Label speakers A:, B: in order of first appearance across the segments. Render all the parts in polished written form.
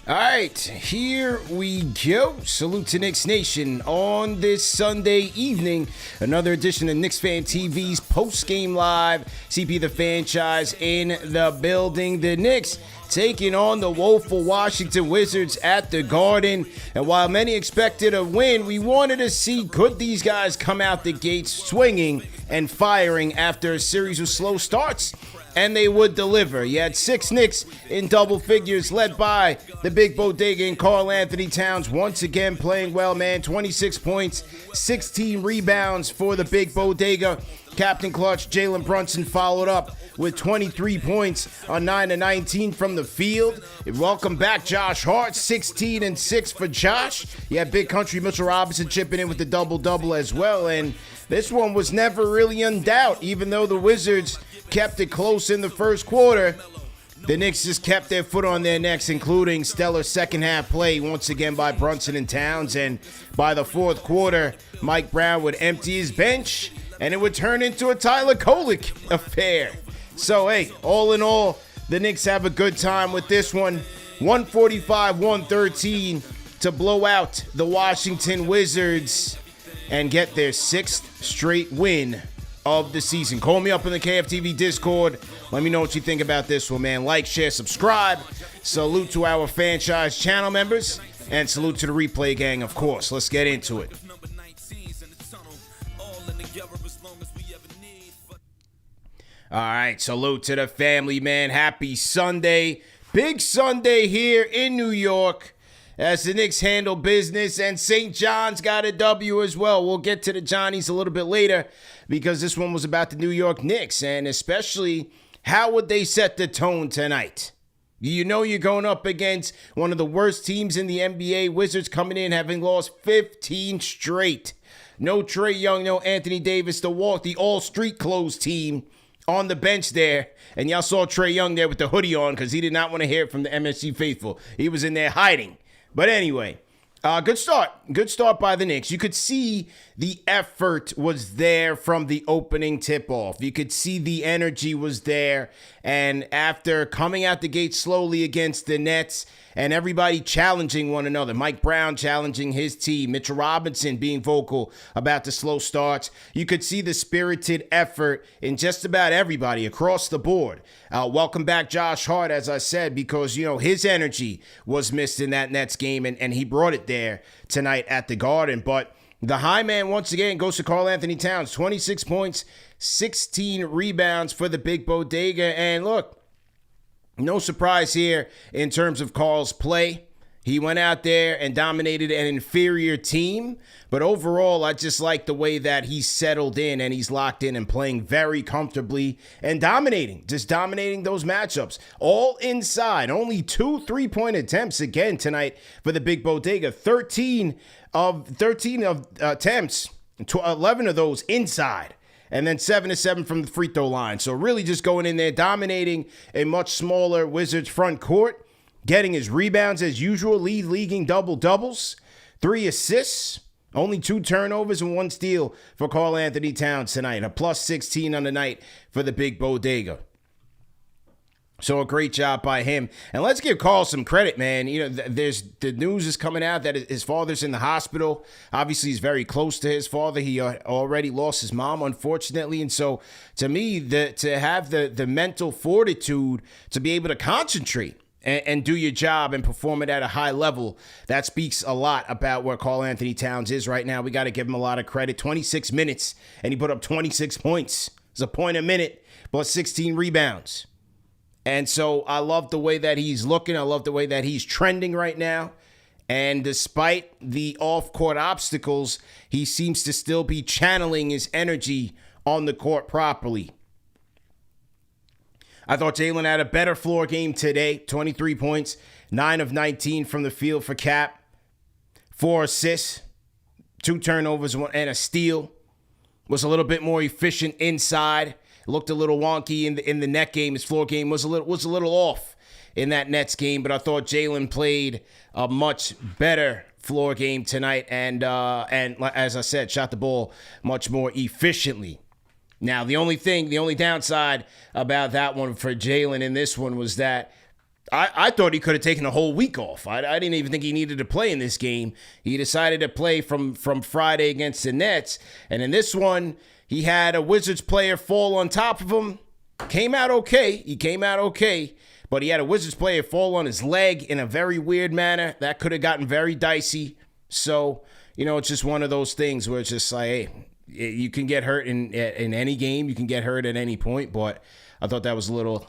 A: All right, here we go. Salute to Knicks Nation on this Sunday evening. Another edition of KnicksFanTV's post-game live. CP the franchise in the building. The Knicks taking on the woeful Washington Wizards at the Garden. And while many expected a win, we wanted to see could these guys come out the gates swinging and firing after a series of slow starts. And they would deliver. You had 6 Knicks in double figures led by the Big Bodega and Karl-Anthony Towns once again playing well, man. 26 points, 16 rebounds for the Big Bodega. Captain Clutch Jalen Brunson followed up with 23 points on 9 of 19 from the field. Welcome back Josh Hart, 16 and 6 for Josh. You had Big Country Mitchell Robinson chipping in with the double-double as well. And this one was never really in doubt, even though the Wizards kept it close in the first quarter. The Knicks just kept their foot on their necks, including stellar second half play once again by Brunson and Towns. And by the fourth quarter, Mike Brown would empty his bench and it would turn into a Tyler Kolek affair. So, hey, all in all, the Knicks have a good time with this one. 145-113 to blow out the Washington Wizards and get their 6th straight win of the season. Call me up in the KFTV Discord. Let me know what you think about this one, man. Like, share, subscribe. Salute to our franchise channel members. And salute to the replay gang, of course. Let's get into it. All right, salute to the family, man. Happy Sunday. Big Sunday here in New York as the Knicks handle business, and St. John's got a W as well. We'll get to the Johnnies a little bit later because this one was about the New York Knicks, and especially how would they set the tone tonight? You know you're going up against one of the worst teams in the NBA, Wizards coming in having lost 15 straight. No Trae Young, no Anthony Davis, the all street clothes team on the bench there. And y'all saw Trae Young there with the hoodie on because he did not want to hear it from the MSG faithful. He was in there hiding. But anyway, good start. Good start by the Knicks. You could see the effort was there from the opening tip-off. You could see the energy was there. And after coming out the gate slowly against the Nets and everybody challenging one another, Mike Brown challenging his team, Mitchell Robinson being vocal about the slow starts, you could see the spirited effort in just about everybody across the board. Welcome back Josh Hart, as I said, because, you know, his energy was missed in that Nets game, and he brought it there tonight at the Garden. But the high man once again goes to Karl-Anthony Towns, 26 points, 16 rebounds for the Big Bodega. And look, no surprise here in terms of Karl's play. He went out there and dominated an inferior team. But overall, I just like the way that he's settled in and he's locked in and playing very comfortably and dominating, just dominating those matchups. All inside, only 2 3-point attempts again tonight for the Big Bodega. 13 of attempts, 11 of those inside. And then 7 of 7 from the free throw line. So really just going in there, dominating a much smaller Wizards front court, getting his rebounds as usual, leading double-doubles, 3 assists, only 2 turnovers and 1 steal for Karl-Anthony Towns tonight. A plus 16 on the night for the Big Bodega. So a great job by him. And let's give Karl some credit, man. You know, the news is coming out that his father's in the hospital. Obviously, he's very close to his father. He already lost his mom, unfortunately. And so, to me, to have the mental fortitude to be able to concentrate and do your job and perform it at a high level, that speaks a lot about where Karl-Anthony Towns is right now. We got to give him a lot of credit. 26 minutes, and he put up 26 points. It's a point a minute, plus 16 rebounds. And so I love the way that he's looking. I love the way that he's trending right now. And despite the off-court obstacles, he seems to still be channeling his energy on the court properly. I thought Jalen had a better floor game today. 23 points, 9 of 19 from the field for Cap. 4 assists, 2 turnovers, and a steal. Was a little bit more efficient inside. Looked a little wonky in the net game. His floor game was a little off in that Nets game, but I thought Jalen played a much better floor game tonight, and as I said, shot the ball much more efficiently. Now, the only downside about that one for Jalen in this one was that I thought he could have taken a whole week off. I didn't even think he needed to play in this game. He decided to play from Friday against the Nets. And in this one, he had a Wizards player fall on top of him. Came out okay. He came out okay. But he had a Wizards player fall on his leg in a very weird manner. That could have gotten very dicey. So, it's just one of those things where it's just like, hey, you can get hurt in any game. You can get hurt at any point. But I thought that was a little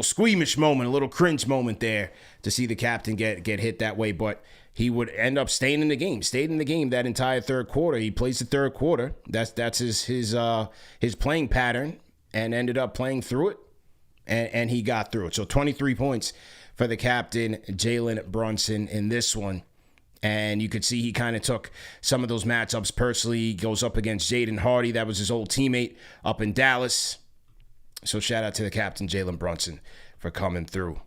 A: squeamish moment, a little cringe moment there to see the captain get hit that way. But he would end up staying in the game. Stayed in the game that entire third quarter. He plays the third quarter. That's his playing pattern, and ended up playing through it. And he got through it. So 23 points for the captain, Jalen Brunson, in this one. And you could see he kind of took some of those matchups personally. He goes up against Jaden Hardy. That was his old teammate up in Dallas. So shout out to the captain, Jalen Brunson, for coming through.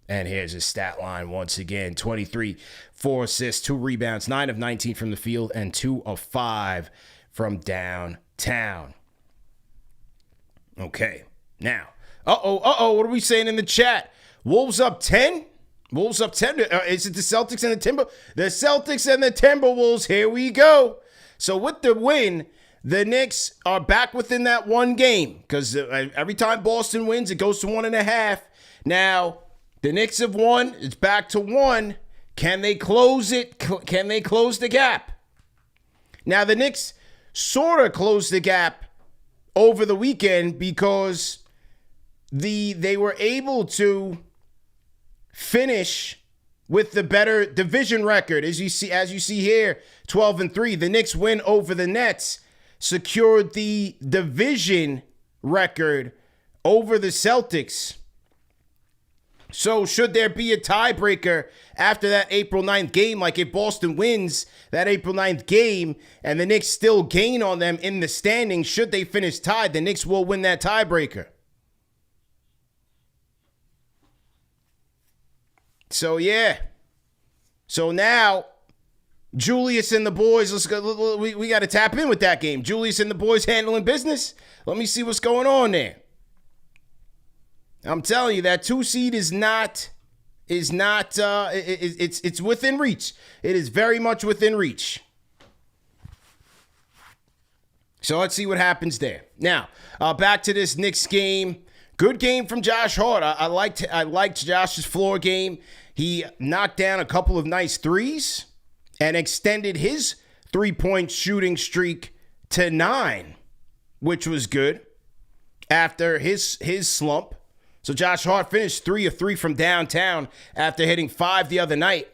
A: And here's his stat line once again. 23, 4 assists, 2 rebounds, 9 of 19 from the field, and 2 of 5 from downtown. Okay, now. What are we saying in the chat? Wolves up 10? Wolves up 10? Is it the Celtics and the Timberwolves? The Celtics and the Timberwolves. Here we go. So with the win, the Knicks are back within that one game. Because every time Boston wins, it goes to 1.5. Now, the Knicks have won. It's back to 1. Can they close it? Can they close the gap? Now, the Knicks sort of closed the gap over the weekend because they were able to finish with the better division record. As you see here, 12-3. The Knicks win over the Nets secured the division record over the Celtics. So should there be a tiebreaker after that April 9th game, like if Boston wins that April 9th game and the Knicks still gain on them in the standings, should they finish tied, the Knicks will win that tiebreaker. So, yeah. So now, Julius and the boys, let's go. We got to tap in with that game. Julius and the boys handling business. Let me see what's going on there. I'm telling you, that 2 seed is not, it's within reach. It is very much within reach. So let's see what happens there. Now, back to this Knicks game. Good game from Josh Hart. I liked Josh's floor game. He knocked down a couple of nice threes and extended his 3-point shooting streak to 9, which was good after his slump. So Josh Hart finished 3 of 3 from downtown after hitting 5 the other night.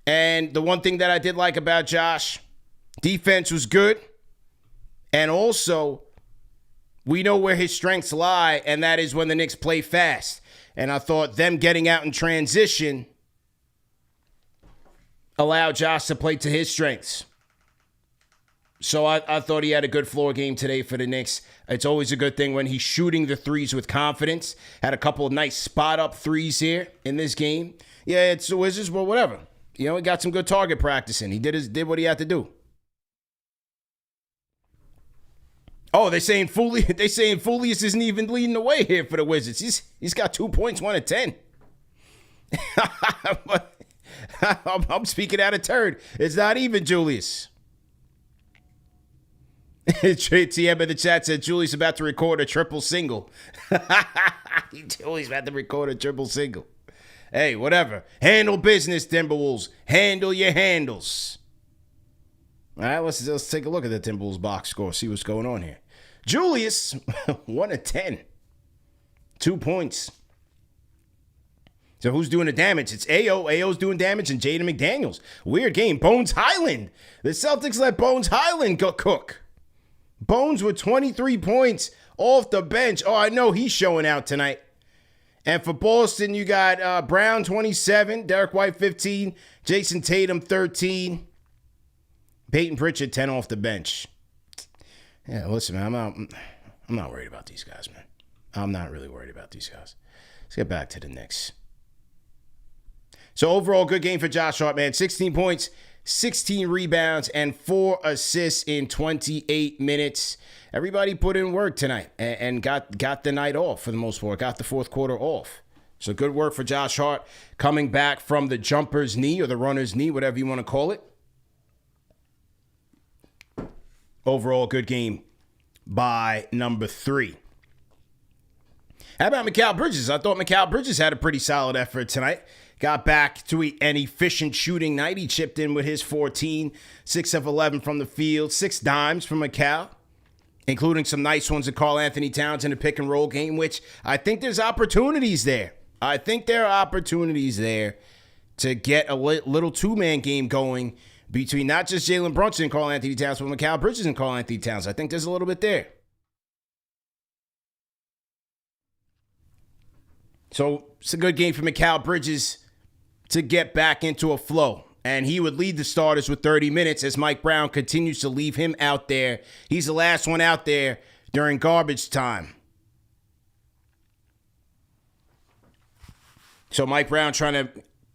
A: And the one thing that I did like about Josh, defense was good. And also, we know where his strengths lie, and that is when the Knicks play fast. And I thought them getting out in transition allowed Josh to play to his strengths. So I thought he had a good floor game today for the Knicks. It's always a good thing when he's shooting the threes with confidence. Had a couple of nice spot-up threes here in this game. Yeah, it's the Wizards, but whatever. He got some good target practicing. He did what he had to do. Oh, they're saying Foulius isn't even leading the way here for the Wizards. He's got 2 points, 1 of 10. I'm speaking out of turn. It's not even Julius. TM in the chat said Julius about to record a triple single. Julius about to record a triple single. Hey, whatever. Handle business, Timberwolves. Handle your handles. All right, let's take a look at the Timberwolves box score. See what's going on here. Julius, 1 of 10. 2 points. So who's doing the damage? It's Ayo. Ayo's doing damage, and Jaden McDaniels. Weird game. Bones Highland. The Celtics let Bones Highland go cook. Bones with 23 points off the bench. Oh, I know he's showing out tonight. And for Boston, you got Brown, 27. Derek White, 15. Jason Tatum, 13. Peyton Pritchard, 10 off the bench. Yeah, listen, man, I'm not worried about these guys, man. I'm not really worried about these guys. Let's get back to the Knicks. So overall, good game for Josh Hart, man. 16 points, 16 rebounds, and 4 assists in 28 minutes. Everybody put in work tonight and got the night off for the most part. Got the fourth quarter off. So good work for Josh Hart coming back from the jumper's knee or the runner's knee, whatever you want to call it. Overall, good game by number 3. How about Mikal Bridges? I thought Mikal Bridges had a pretty solid effort tonight. Got back to an efficient shooting night. He chipped in with his 14, 6 of 11 from the field, 6 dimes from Mikal, including some nice ones at Karl-Anthony Towns in the pick and roll game, which I think there's opportunities there. I think there are opportunities there to get a little two-man game going between not just Jalen Brunson and Karl-Anthony Towns, but Mikal Bridges and Karl-Anthony Towns. I think there's a little bit there. So it's a good game for Mikal Bridges to get back into a flow. And he would lead the starters with 30 minutes as Mike Brown continues to leave him out there. He's the last one out there during garbage time. So Mike Brown trying to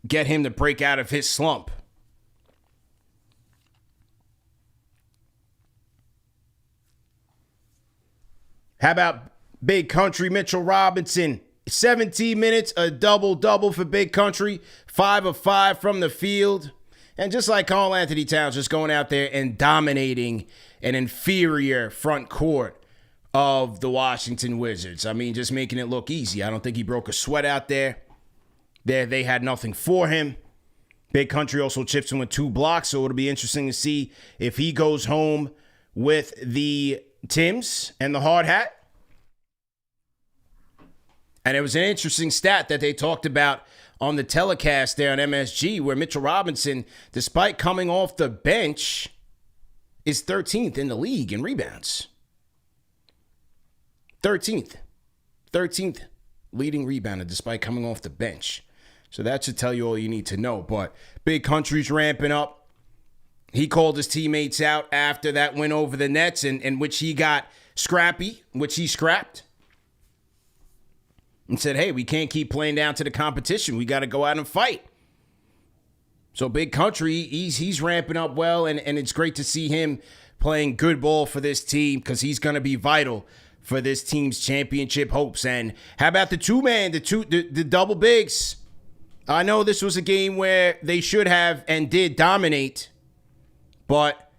A: get him to break out of his slump. How about Big Country Mitchell Robinson? 17 minutes, a double-double for Big Country, 5 of 5 from the field. And just like Karl-Anthony Towns, just going out there and dominating an inferior front court of the Washington Wizards. I mean, just making it look easy. I don't think he broke a sweat out there. They had nothing for him. Big Country also chips in with 2 blocks, so it'll be interesting to see if he goes home with the Tims and the hard hat. And it was an interesting stat that they talked about on the telecast there on MSG, where Mitchell Robinson, despite coming off the bench, is 13th in the league in rebounds. 13th leading rebounder despite coming off the bench. So that should tell you all you need to know. But Big Country's ramping up. He called his teammates out after that win over the Nets, in which he got scrappy, which he scrapped. And said, hey, we can't keep playing down to the competition. We got to go out and fight. So Big Country, he's ramping up well, and it's great to see him playing good ball for this team because he's going to be vital for this team's championship hopes. And how about the two-man, the double bigs? I know this was a game where they should have and did dominate, but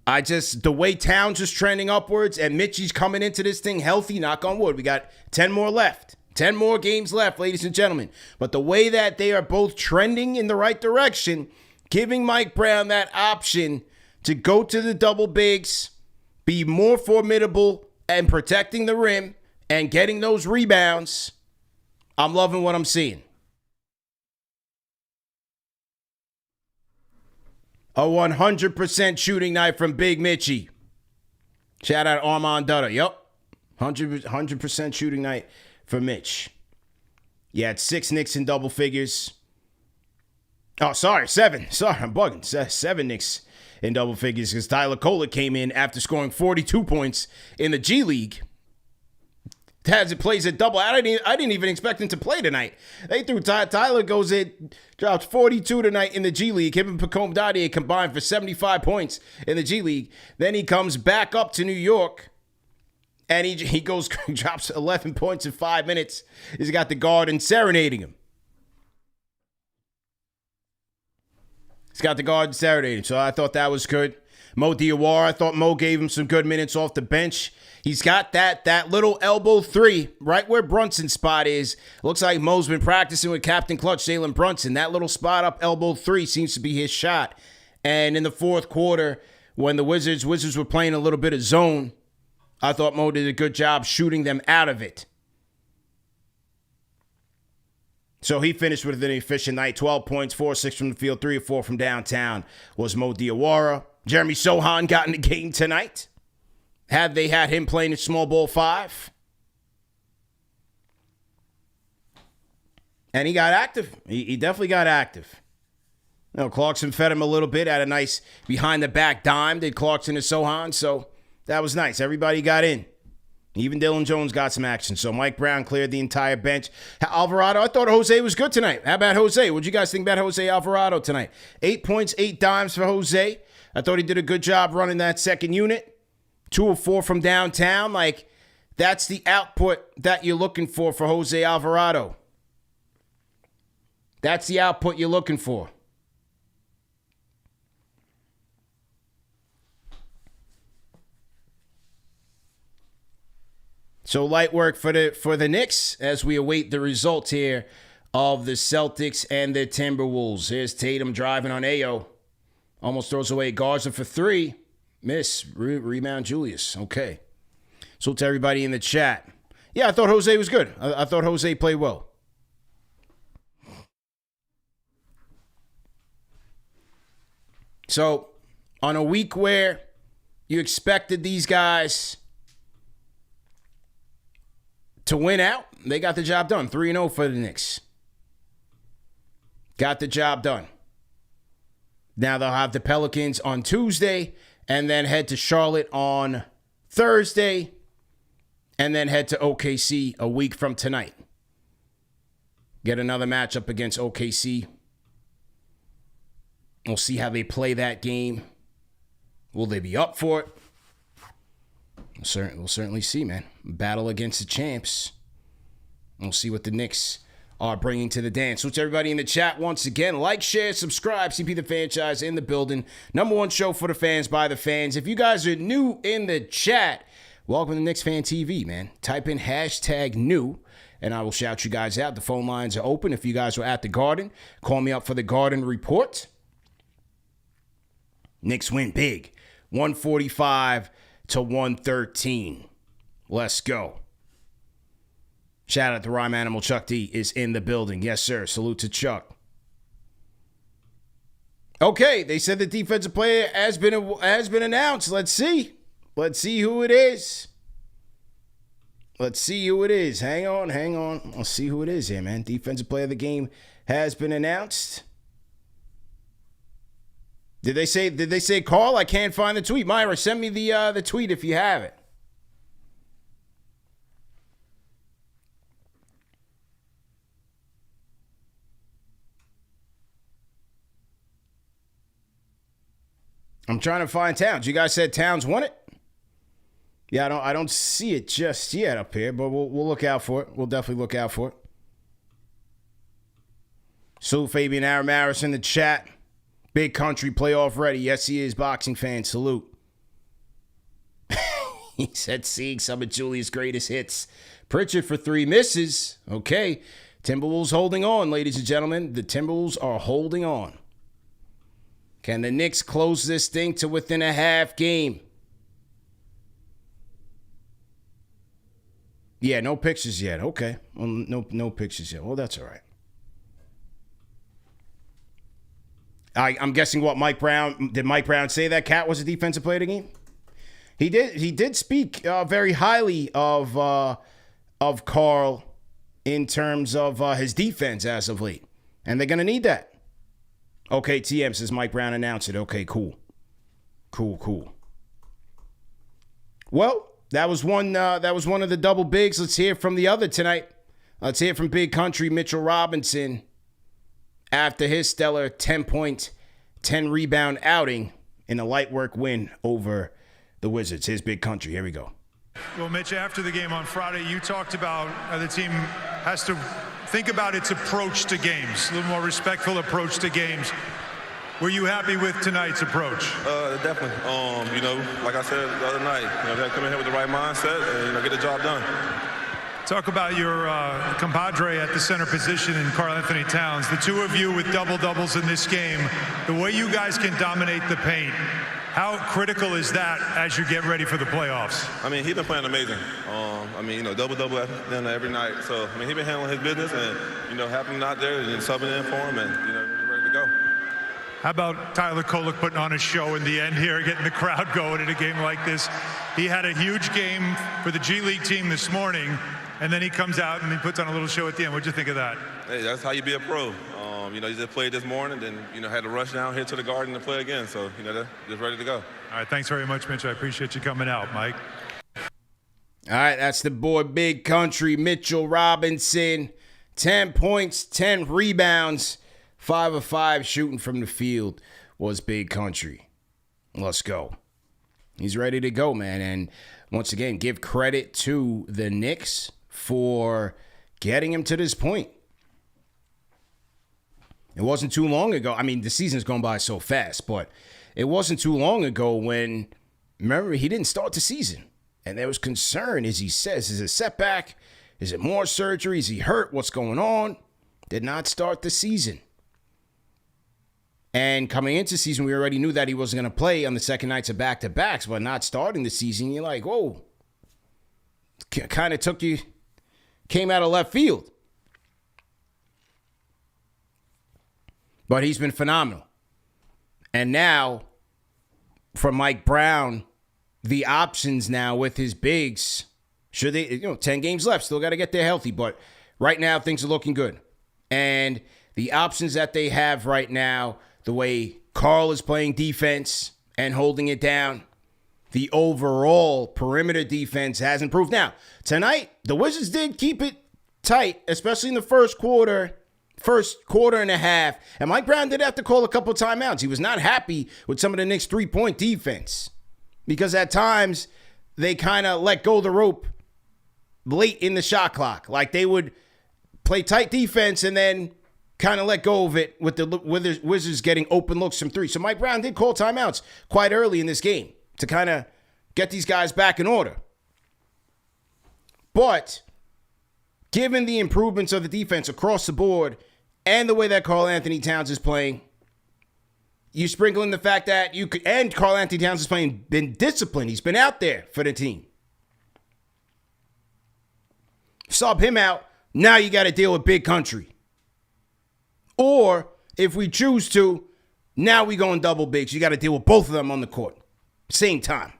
A: the way Towns is trending upwards and Mitchie's coming into this thing healthy, knock on wood. We got 10 more left. 10 more games left, ladies and gentlemen. But the way that they are both trending in the right direction, giving Mike Brown that option to go to the double bigs, be more formidable and protecting the rim and getting those rebounds, I'm loving what I'm seeing. A 100% shooting night from Big Mitchie. Shout out Armand Dutta. Yep. 100% shooting night for Mitch. You had 6 Knicks in double figures. Oh, 7. Sorry, I'm bugging. 7 Knicks in double figures because Tyler Kolek came in after scoring 42 points in the G League. Plays a double. I didn't even expect him to play tonight. They threw Tyler goes in, drops 42 tonight in the G League. Him and Pacome Dadier combined for 75 points in the G League. Then he comes back up to New York, and he drops 11 points in 5 minutes. He's got the guard and serenading him. So I thought that was good. Mo Diawara, I thought Mo gave him some good minutes off the bench. He's got that little elbow 3 right where Brunson's spot is. Looks like Mo's been practicing with Captain Clutch, Jalen Brunson. That little spot up elbow 3 seems to be his shot. And in the fourth quarter, when the Wizards were playing a little bit of zone, I thought Mo did a good job shooting them out of it. So he finished with an efficient night. 12 points, 4 6 from the field, 3 or 4 from downtown was Mo Diawara. Jeremy Sohan got in the game tonight. Had they had him playing at small ball 5. And he got active. He definitely got active. You know, Clarkson fed him a little bit, had a nice behind-the-back dime, did Clarkson to Sohan, so that was nice. Everybody got in. Even Dylan Jones got some action, so Mike Brown cleared the entire bench. Alvarado, I thought Jose was good tonight. How about Jose? What did you guys think about Jose Alvarado tonight? 8 points, 8 dimes for Jose. I thought he did a good job running that second unit. 2 of 4 from downtown. Like, that's the output that you're looking for Jose Alvarado. That's the output you're looking for. So light work for the Knicks as we await the results here of the Celtics and the Timberwolves. Here's Tatum driving on Ayo. Almost throws away Garza for three. Miss. Rebound Julius. Okay. So to everybody in the chat. Yeah, I thought Jose was good. I thought Jose played well. So on a week where you expected these guys to win out, they got the job done. 3-0 for the Knicks. Got the job done. Now they'll have the Pelicans on Tuesday and then head to Charlotte on Thursday and then head to OKC a week from tonight. Get another matchup against OKC. We'll see how they play that game. Will they be up for it? We'll certainly see, man. Battle against the champs. We'll see what the Knicks are bringing to the dance. So to everybody in the chat, once again, like, share, subscribe. CP the Franchise in the building. Number one show for the fans by the fans. If you guys are new in the chat, welcome to KnicksFanTV, man. Type in hashtag new, and I will shout you guys out. The phone lines are open. If you guys were at the Garden, call me up for the Garden Report. Knicks win big. 145 to 113. Let's go. Shout out to Rhyme Animal. Chuck D is in the building. Yes, sir. Salute to Chuck. Okay, they said the defensive player has been announced. Let's see. Let's see who it is. Let's see who it is. Hang on. I'll see who it is here, man. Defensive player of the game has been announced. Did they say Carl? I can't find the tweet. Myra, send me the tweet if you have it. I'm trying to find Towns. You guys said Towns won it? Yeah, I don't see it just yet up here, but we'll look out for it. We'll definitely look out for it. So Fabian Aramaris in the chat. Big country playoff ready. Yes, he is. Boxing fan. Salute. He said seeing some of Julius' greatest hits. Pritchard for 3 misses. Okay. Timberwolves holding on, ladies and gentlemen. The Timberwolves are holding on. Can the Knicks close this thing to within a half game? Yeah, no pictures yet. Okay. Well, no pictures yet. Well, that's all right. I'm guessing what Mike Brown, did Mike Brown say that Cat was a defensive player of the game? He did speak very highly of Carl in terms of his defense as of late. And they're going to need that. Okay, TM says Mike Brown announced it. Okay, cool. Cool. Well, that was one of the double bigs. Let's hear from the other tonight. Let's hear from Big Country Mitchell Robinson after his stellar 10-point, 10-rebound outing in a light work win over the Wizards. His Big Country. Here we go.
B: Well, Mitch, after the game on Friday, you talked about how the team has to think about its approach to games, a little more respectful approach to games. Were you happy with tonight's approach?
C: Definitely. Like I said the other night, they gotta come in here with the right mindset and get the job done.
B: Talk about your compadre at the center position in Karl Anthony Towns. The two of you with double-doubles in this game. The way you guys can dominate the paint, how critical is that as you get ready for the playoffs?
C: I mean, he's been playing amazing. Double-double every night. So, he's been handling his business and, having out there and subbing in for him and, ready to go.
B: How about Tyler Kolek putting on a show in the end here, getting the crowd going in a game like this? He had a huge game for the G League team this morning. And then he comes out and he puts on a little show at the end. What'd you think of that?
C: Hey, that's how you be a pro. You just played this morning, then, had to rush down here to the Garden to play again. So, just ready to go.
B: All right, thanks very much, Mitch. I appreciate you coming out, Mike.
A: All right, that's the boy Big Country, Mitchell Robinson. 10 points, 10 rebounds, 5 of 5 shooting from the field was Big Country. Let's go. He's ready to go, man. And once again, give credit to the Knicks for getting him to this point. It wasn't too long ago. I mean, the season's gone by so fast, but it wasn't too long ago when, remember, he didn't start the season. And there was concern, as he says, is it a setback? Is it more surgery? Is he hurt? What's going on? Did not start the season. And coming into season, we already knew that he wasn't going to play on the second nights of back-to-backs, but not starting the season, you're like, whoa. Kind of came out of left field. But he's been phenomenal. And now, for Mike Brown, the options now with his bigs, should they, 10 games left, still got to get there healthy, but right now things are looking good. And the options that they have right now, the way Carl is playing defense and holding it down, the overall perimeter defense has improved. Now, tonight, the Wizards did keep it tight, especially in the first quarter and a half. And Mike Brown did have to call a couple timeouts. He was not happy with some of the Knicks' three-point defense because at times they kind of let go of the rope late in the shot clock. Like they would play tight defense and then kind of let go of it with the Wizards getting open looks from three. So Mike Brown did call timeouts quite early in this game to kind of get these guys back in order. But given the improvements of the defense across the board and the way that Karl-Anthony Towns is playing, you sprinkle in the fact that and Karl-Anthony Towns is been disciplined. He's been out there for the team. Sub him out. Now you got to deal with Big Country. Or if we choose to, now we go in double bigs. You got to deal with both of them on the court. Same time.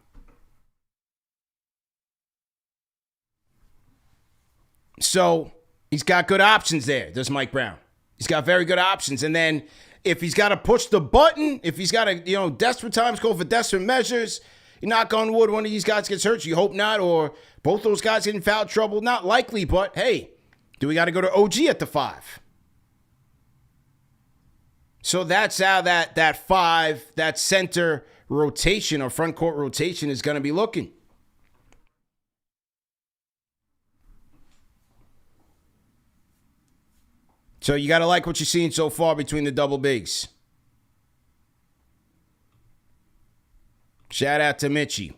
A: So he's got good options there, does Mike Brown. He's got very good options. And then if he's got to push the button, if he's got to, desperate times call for desperate measures, you knock on wood, one of these guys gets hurt. You hope not. Or both those guys get in foul trouble. Not likely, but hey, do we got to go to OG at the 5? So that's how that 5, that center rotation or front court rotation is going to be looking. So you got to like what you're seeing so far between the double bigs. Shout out to Mitchie.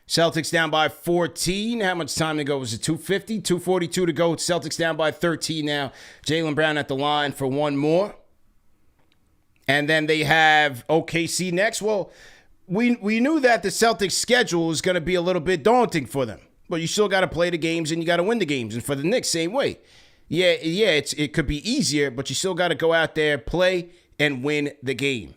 A: Celtics down by 14. How much time to go? Was it 2:50? 2:42 to go. Celtics down by 13 now. Jaylen Brown at the line for one more. And then they have OKC next. Well, we knew that the Celtics schedule is going to be a little bit daunting for them. But you still got to play the games and you got to win the games. And for the Knicks, same way. Yeah, it could be easier, but you still got to go out there, play, and win the game.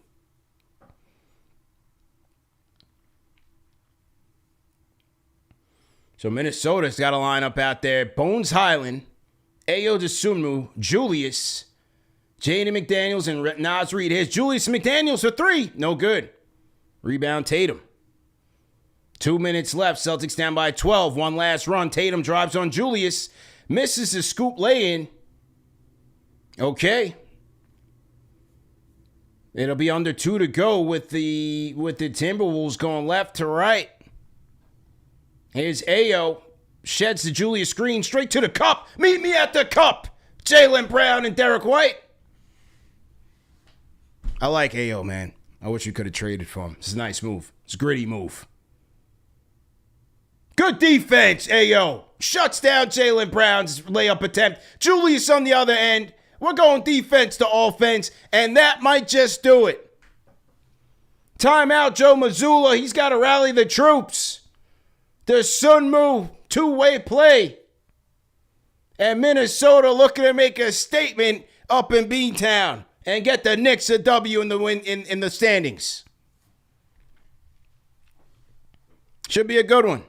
A: So Minnesota's got a lineup out there. Bones Highland, Ayo Dosunmu, Julius, Jaden McDaniels, and Naz Reid. Here's Julius McDaniels for 3. No good. Rebound Tatum. 2 minutes left. Celtics down by 12. One last run. Tatum drives on Julius. Misses the scoop lay-in. Okay. It'll be under 2 to go with the Timberwolves going left to right. Here's Ayo. Sheds the Julius screen straight to the cup. Meet me at the cup. Jaylen Brown and Derek White. I like Ayo, man. I wish we could have traded for him. It's a nice move. It's a gritty move. Good defense, Ayo. Shuts down Jaylen Brown's layup attempt. Julius on the other end. We're going defense to offense, and that might just do it. Timeout, Joe Mazzulla. He's got to rally the troops. The Sunmu two-way play. And Minnesota looking to make a statement up in Beantown and get the Knicks a W in the win in the standings. Should be a good one.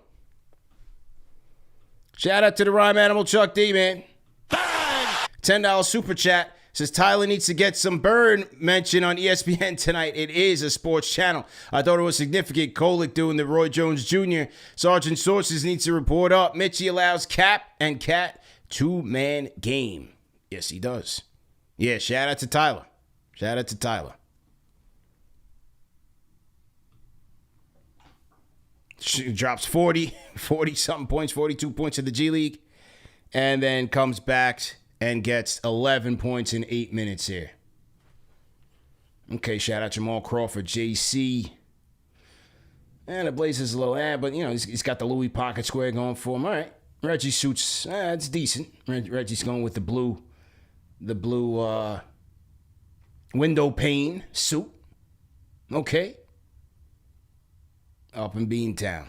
A: Shout out to the Rhyme Animal Chuck D, man. $10 super chat. Says Tyler needs to get some burn mention on ESPN tonight. It is a sports channel. I thought it was significant. Kolek doing the Roy Jones Jr. Sergeant Sources needs to report up. Mitchie allows Cap and Cat 2-man game. Yes, he does. Yeah, shout out to Tyler. Shout out to Tyler. She drops 40-something points, 42 points in the G League, and then comes back and gets 11 points in 8 minutes here. Okay, shout out Jamal Crawford, JC. And the Blazers a little, but, he's got the Louis pocket square going for him. All right. Reggie suits, it's decent. Reggie's going with the blue window pane suit. Okay. Up in Beantown.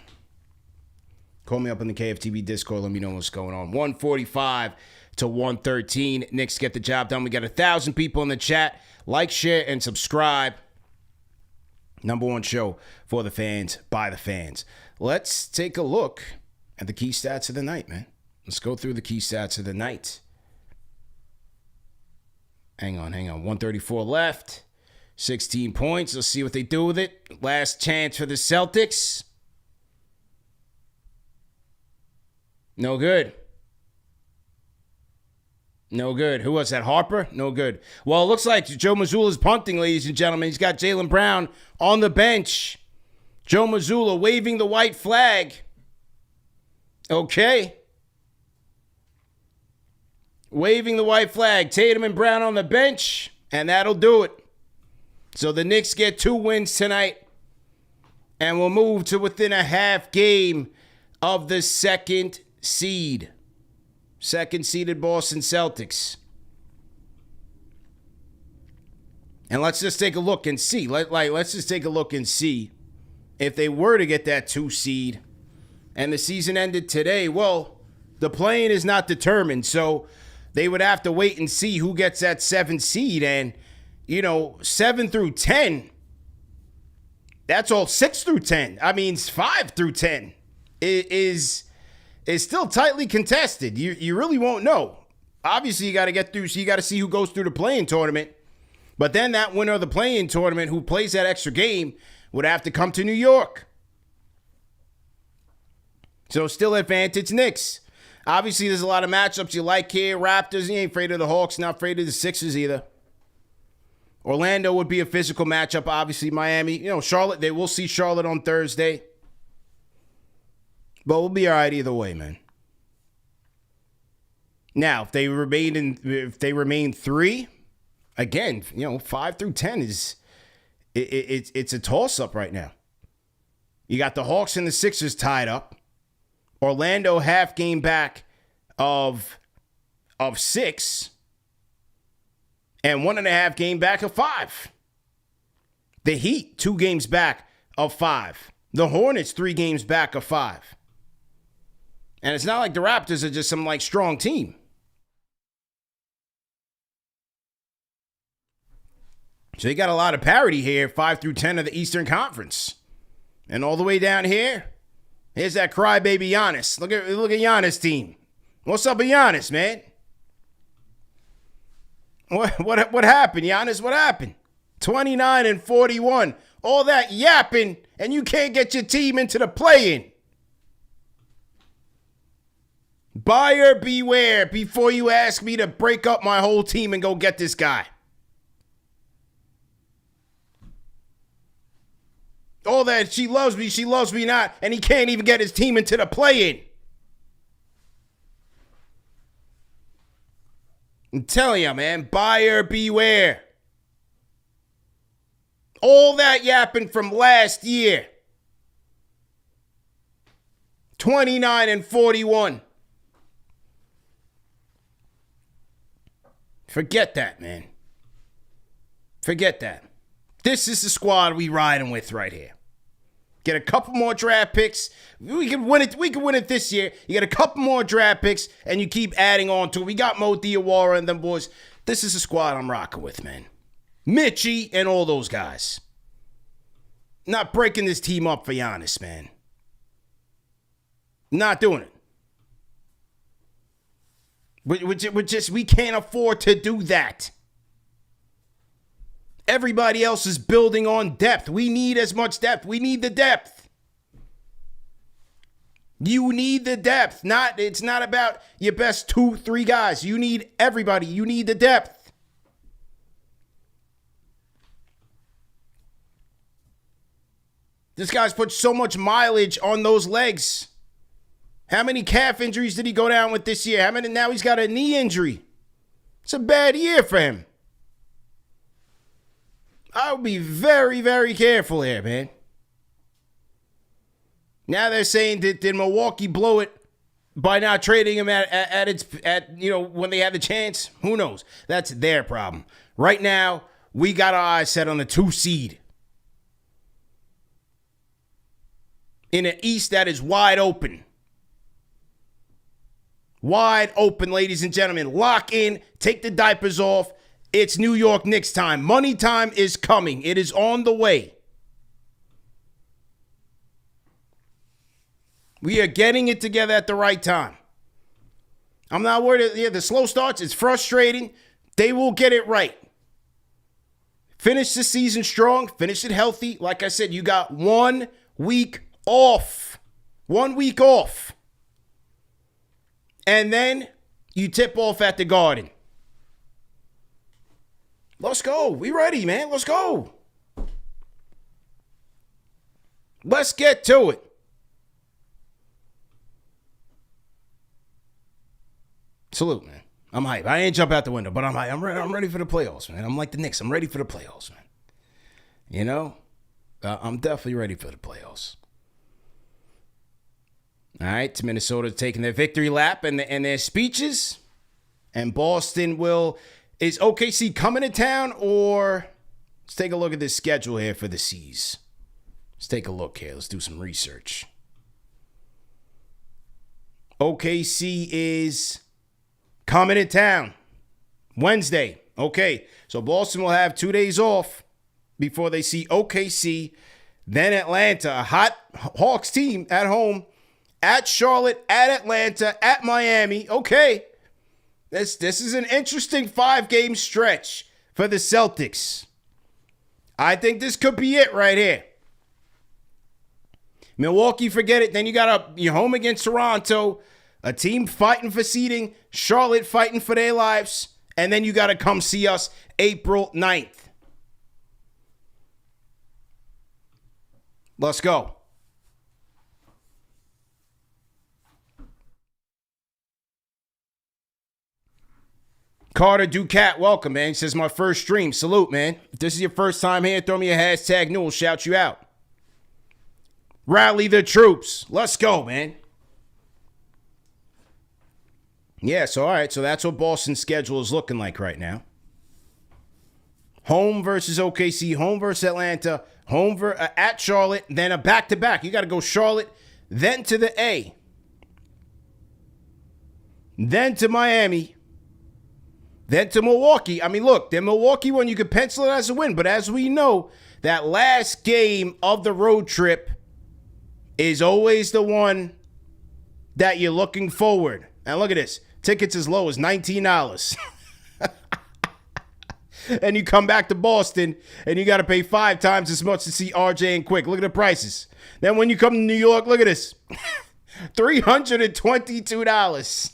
A: Call me up in the KFTV Discord. Let me know what's going on. 145 to 113. Knicks get the job done. We got 1,000 people in the chat. Like, share, and subscribe. Number one show for the fans, by the fans. Let's take a look at the key stats of the night, man. Let's go through the key stats of the night. Hang on. 134 left. 16 points. Let's see what they do with it. Last chance for the Celtics. No good. No good. Who was that? Harper? No good. Well, it looks like Joe Mazzulla's punting, ladies and gentlemen. He's got Jaylen Brown on the bench. Joe Mazzulla waving the white flag. Okay. Waving the white flag. Tatum and Brown on the bench, and that'll do it. So the Knicks get 2 wins tonight, and we'll move to within a half game of the second seed. Second-seeded Boston Celtics. And let's just take a look and see. Let's just take a look and see if they were to get that 2 seed and the season ended today. Well, the play-in is not determined, so they would have to wait and see who gets that 7 seed. And, 7 through 10, that's all 6 through 10. I mean, 5 through 10 is still tightly contested. You really won't know. Obviously, you got to get through, so you got to see who goes through the play-in tournament. But then that winner of the play-in tournament who plays that extra game would have to come to New York. So still advantage Knicks. Obviously, there's a lot of matchups you like here. Raptors, you ain't afraid of the Hawks, not afraid of the Sixers either. Orlando would be a physical matchup. Obviously, Miami, Charlotte, we'll see Charlotte on Thursday. But we'll be all right either way, man. Now, if they remain 3, again, 5 through 10 is it's a toss-up right now. You got the Hawks and the Sixers tied up. Orlando half game back of 6. And 1.5 game back of 5. The Heat 2 games back of 5. The Hornets 3 games back of 5. And it's not like the Raptors are just some strong team. So you got a lot of parity here, 5 through 10 of the Eastern Conference. And all the way down here, here's that crybaby Giannis. Look at Giannis' team. What's up with Giannis, man? What happened, Giannis? What happened? 29 and 41. All that yapping, and you can't get your team into the play-in. Buyer beware before you ask me to break up my whole team and go get this guy. All that she loves me not, and he can't even get his team into the play-in. I'm telling you, man, buyer beware. All that yapping from last year. 29 and 41. Forget that, man. Forget that. This is the squad we riding with right here. Get a couple more draft picks. We can win it. We can win it this year. You get a couple more draft picks, and you keep adding on to it. We got Mo Diawara and them boys. This is the squad I'm rocking with, man. Mitchie and all those guys. Not breaking this team up for Giannis, man. Not doing it. We can't afford to do that. Everybody else is building on depth. We need as much depth. We need the depth. You need the depth. It's not about your best 2-3 guys. You need everybody. You need the depth. This guy's put so much mileage on those legs. How many calf injuries did he go down with this year? How many? Now he's got a knee injury. It's a bad year for him. I would be very, very careful here, man. Now they're saying that did Milwaukee blow it by not trading him at when they had the chance? Who knows? That's their problem. Right now, we got our eyes set on the 2 seed. In an East that is wide open. Wide open, ladies and gentlemen. Lock in. Take the diapers off. It's New York Knicks time. Money time is coming. It is on the way. We are getting it together at the right time. I'm not worried. Yeah, the slow starts, it's frustrating. They will get it right. Finish the season strong. Finish it healthy. Like I said, you got 1 week off. 1 week off. And then you tip off at the Garden. Let's go. We ready, man. Let's go. Let's get to it. Salute, man. I'm hyped. I ain't jump out the window, but I'm hyped. I'm ready for the playoffs, man. I'm like the Knicks. I'm ready for the playoffs, man. You know? I'm definitely ready for the playoffs. All right, Minnesota taking their victory lap and their speeches. And Boston is OKC coming to town, or let's take a look at this schedule here for the C's. Let's take a look here. Let's do some research. OKC is coming to town Wednesday. Okay, so Boston will have 2 days off before they see OKC. Then Atlanta, a hot Hawks team at home. At Charlotte, at Atlanta, at Miami. Okay. This is an interesting 5-game stretch for the Celtics. I think this could be it right here. Milwaukee, forget it. Then you got you're home against Toronto, a team fighting for seeding, Charlotte fighting for their lives, and then you got to come see us April 9th. Let's go. Carter Ducat, welcome, man. He says, my first stream. Salute, man. If this is your first time here, throw me a hashtag new. We'll shout you out. Rally the troops. Let's go, man. Yeah, so all right. So that's what Boston's schedule is looking like right now. Home versus OKC, home versus Atlanta, home at Charlotte, then a back-to-back. You got to go Charlotte, then to the A. Then to Miami. Then to Milwaukee. I mean, look, the Milwaukee one, you could pencil it as a win. But as we know, that last game of the road trip is always the one that you're looking forward. And look at this. Tickets as low as $19. And you come back to Boston, and you got to pay 5 times as much to see RJ and Quick. Look at the prices. Then when you come to New York, look at this. $322.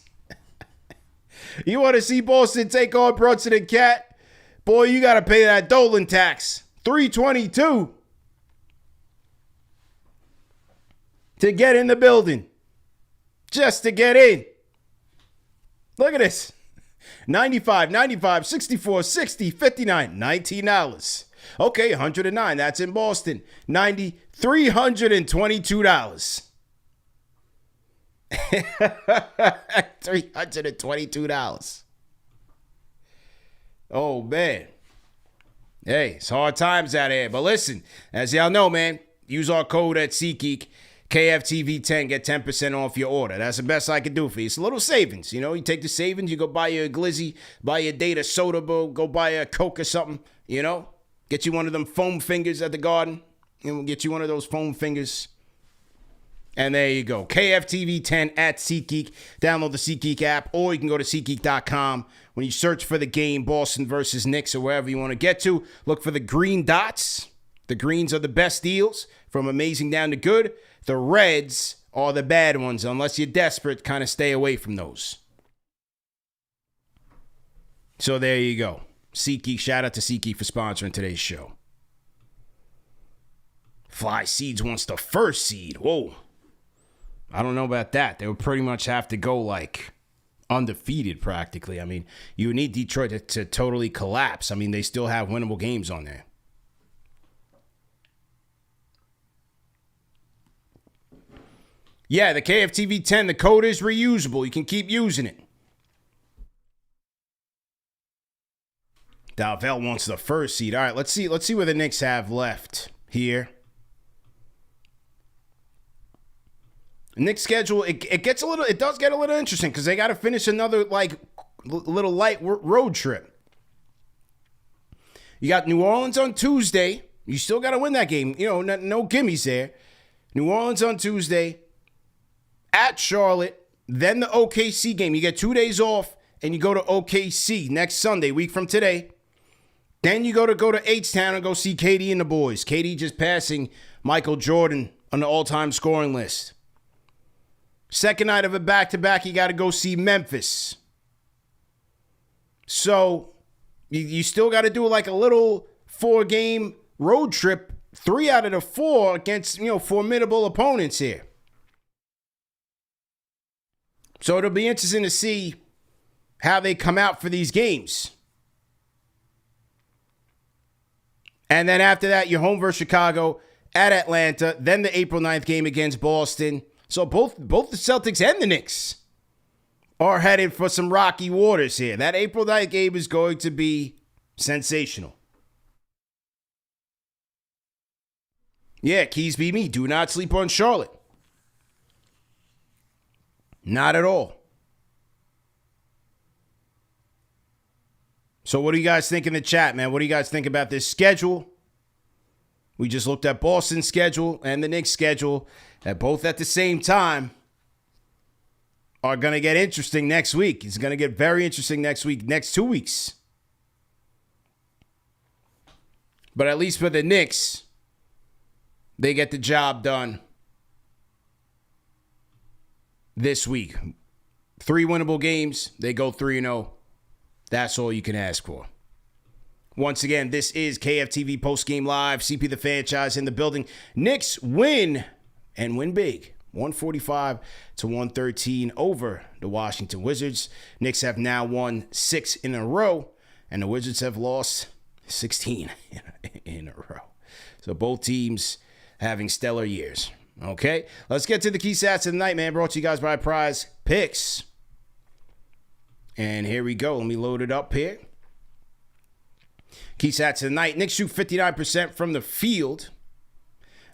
A: You want to see Boston take on Brunson and Cat? Boy, you got to pay that Dolan tax. $322 to get in the building. Just to get in. Look at this. $95, $95, $64, $60, $59, $19. Okay, $109. That's in Boston. $90, $322. $322. Oh, man. Hey, it's hard times out here. But listen, as y'all know, man, use our code at SeatGeek, KFTV10, get 10% off your order. That's the best I can do for you. It's a little savings. You know, you take the savings, you go buy you a Glizzy, buy your Data Soda, go buy a Coke or something, you know. Get you one of them foam fingers at the Garden. And we'll get you one of those foam fingers. And there you go. KFTV10 at SeatGeek. Download the SeatGeek app, or you can go to SeatGeek.com. When you search for the game, Boston versus Knicks, or wherever you want to get to, look for the green dots. The greens are the best deals, from amazing down to good. The reds are the bad ones. Unless you're desperate, kind of stay away from those. So there you go. SeatGeek. Shout out to SeatGeek for sponsoring today's show. Fly Seeds wants the first seed. Whoa. I don't know about that. They would pretty much have to go like undefeated practically. I mean, you need Detroit to totally collapse. I mean, they still have winnable games on there. Yeah, the KFTV 10, the code is reusable. You can keep using it. Dalvell wants the first seed. All right, let's see what the Knicks have left here. Knicks schedule, it does get a little interesting because they got to finish another little light road trip. You got New Orleans on Tuesday. You still got to win that game. You know, no gimmies there. New Orleans on Tuesday. At Charlotte, then the OKC game. You get 2 days off, and you go to OKC next Sunday, week from today. Then you go to H-Town and go see KD and the boys. KD just passing Michael Jordan on the all-time scoring list. Second night of a back-to-back, you got to go see Memphis. So you still got to do like a little 4-game road trip, 3 out of the 4 against, formidable opponents here. So it'll be interesting to see how they come out for these games. And then after that, you're home versus Chicago, at Atlanta, then the April 9th game against Boston. So both the Celtics and the Knicks are headed for some rocky waters here. That April 9th game is going to be sensational. Yeah, Keys be me. Do not sleep on Charlotte. Not at all. So what do you guys think in the chat, man? What do you guys think about this schedule? We just looked at Boston's schedule and the Knicks' schedule, that both at the same time are going to get interesting next week. It's going to get very interesting next week, next 2 weeks. But at least for the Knicks, they get the job done this week. 3 winnable games. They go 3-0. That's all you can ask for. Once again, this is KFTV Postgame Live. CP the franchise in the building. Knicks win, and win big. 145-113 over the Washington Wizards. Knicks have now won 6 in a row, and the Wizards have lost 16 in a row. So both teams having stellar years. Okay, let's get to the key stats of the night, man. Brought to you guys by Prize Picks. And here we go. Let me load it up here. Key stats of the night. Knicks shoot 59% from the field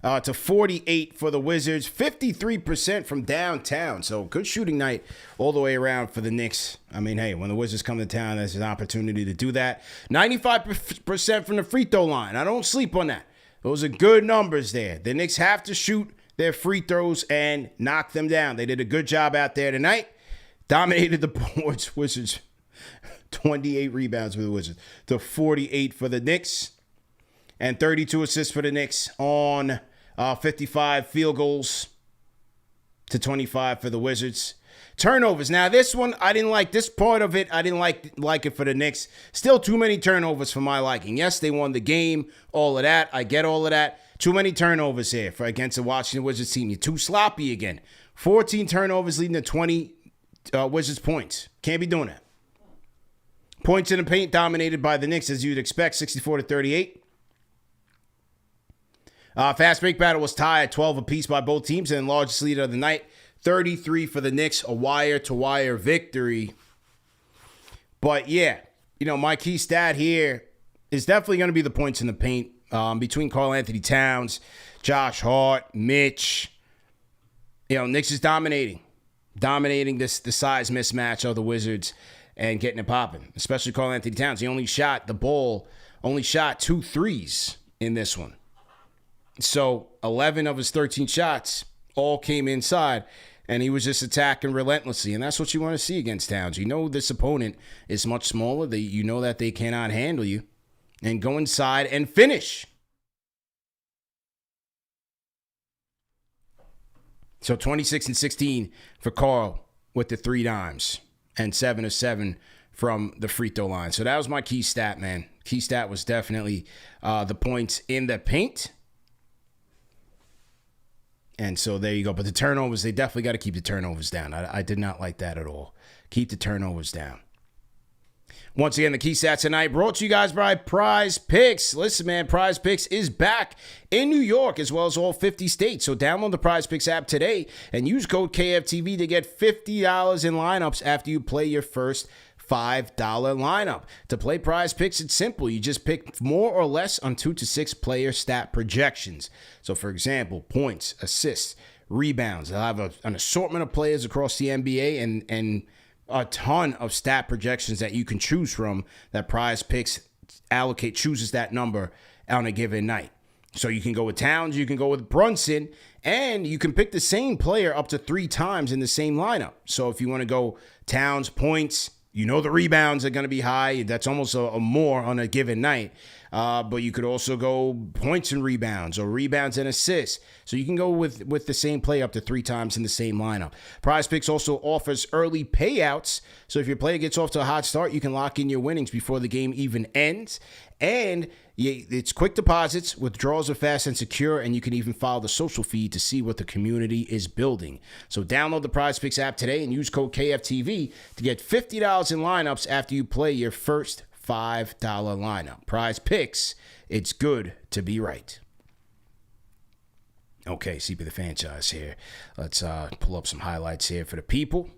A: to 48 for the Wizards. 53% from downtown. So good shooting night all the way around for the Knicks. I mean, hey, when the Wizards come to town, there's an opportunity to do that. 95% from the free throw line. I don't sleep on that. Those are good numbers there. The Knicks have to shoot their free throws and knock them down. They did a good job out there tonight. Dominated the boards. Wizards, 28 rebounds for the Wizards to 48 for the Knicks. And 32 assists for the Knicks on 55 field goals to 25 for the Wizards. Turnovers. Now, this one, I didn't like this part of it. I didn't like it for the Knicks. Still too many turnovers for my liking. Yes, they won the game, all of that. I get all of that. Too many turnovers here for against the Washington Wizards team. You're too sloppy again. 14 turnovers leading to 20 Wizards points. Can't be doing that. Points in the paint dominated by the Knicks, as you'd expect, 64-38. Fast break battle was tied at 12 apiece by both teams, and largest lead of the night, 33 for the Knicks, a wire-to-wire victory. But yeah, my key stat here is definitely going to be the points in the paint between Karl-Anthony Towns, Josh Hart, Mitch. Knicks is dominating the size mismatch of the Wizards and getting it popping, especially Karl-Anthony Towns. He only shot 2 threes in this one. So 11 of his 13 shots all came inside, and he was just attacking relentlessly. And that's what you want to see against Towns. This opponent is much smaller. That they cannot handle you. And go inside and finish. So 26-16 for Karl with the 3 dimes and 7 of 7 from the free throw line. So that was my key stat, man. Key stat was definitely the points in the paint. And so there you go. But the turnovers, they definitely got to keep the turnovers down. I did not like that at all. Keep the turnovers down. Once again, the key stats tonight brought to you guys by Prize Picks. Listen, man, Prize Picks is back in New York as well as all 50 states. So download the Prize Picks app today and use code KFTV to get $50 in lineups after you play your first $5 lineup. To play Prize Picks, it's simple. You just pick more or less on 2 to 6 player stat projections. So, for example, points, assists, rebounds. They'll have an assortment of players across the NBA and a ton of stat projections that you can choose from that Prize Picks chooses that number on a given night. So you can go with Towns, you can go with Brunson, and you can pick the same player up to 3 times in the same lineup. So if you want to go Towns, points, you know the rebounds are going to be high. That's almost a more on a given night. But you could also go points and rebounds or rebounds and assists. So you can go with the same play up to 3 times in the same lineup. Prize Picks also offers early payouts. So if your player gets off to a hot start, you can lock in your winnings before the game even ends. And it's quick deposits, withdrawals are fast and secure, and you can even follow the social feed to see what the community is building. So download the Prize Picks app today and use code KFTV to get $50 in lineups after you play your first $5 lineup. Prize Picks, it's good to be right. Okay, CP the franchise here. Let's pull up some highlights here for the people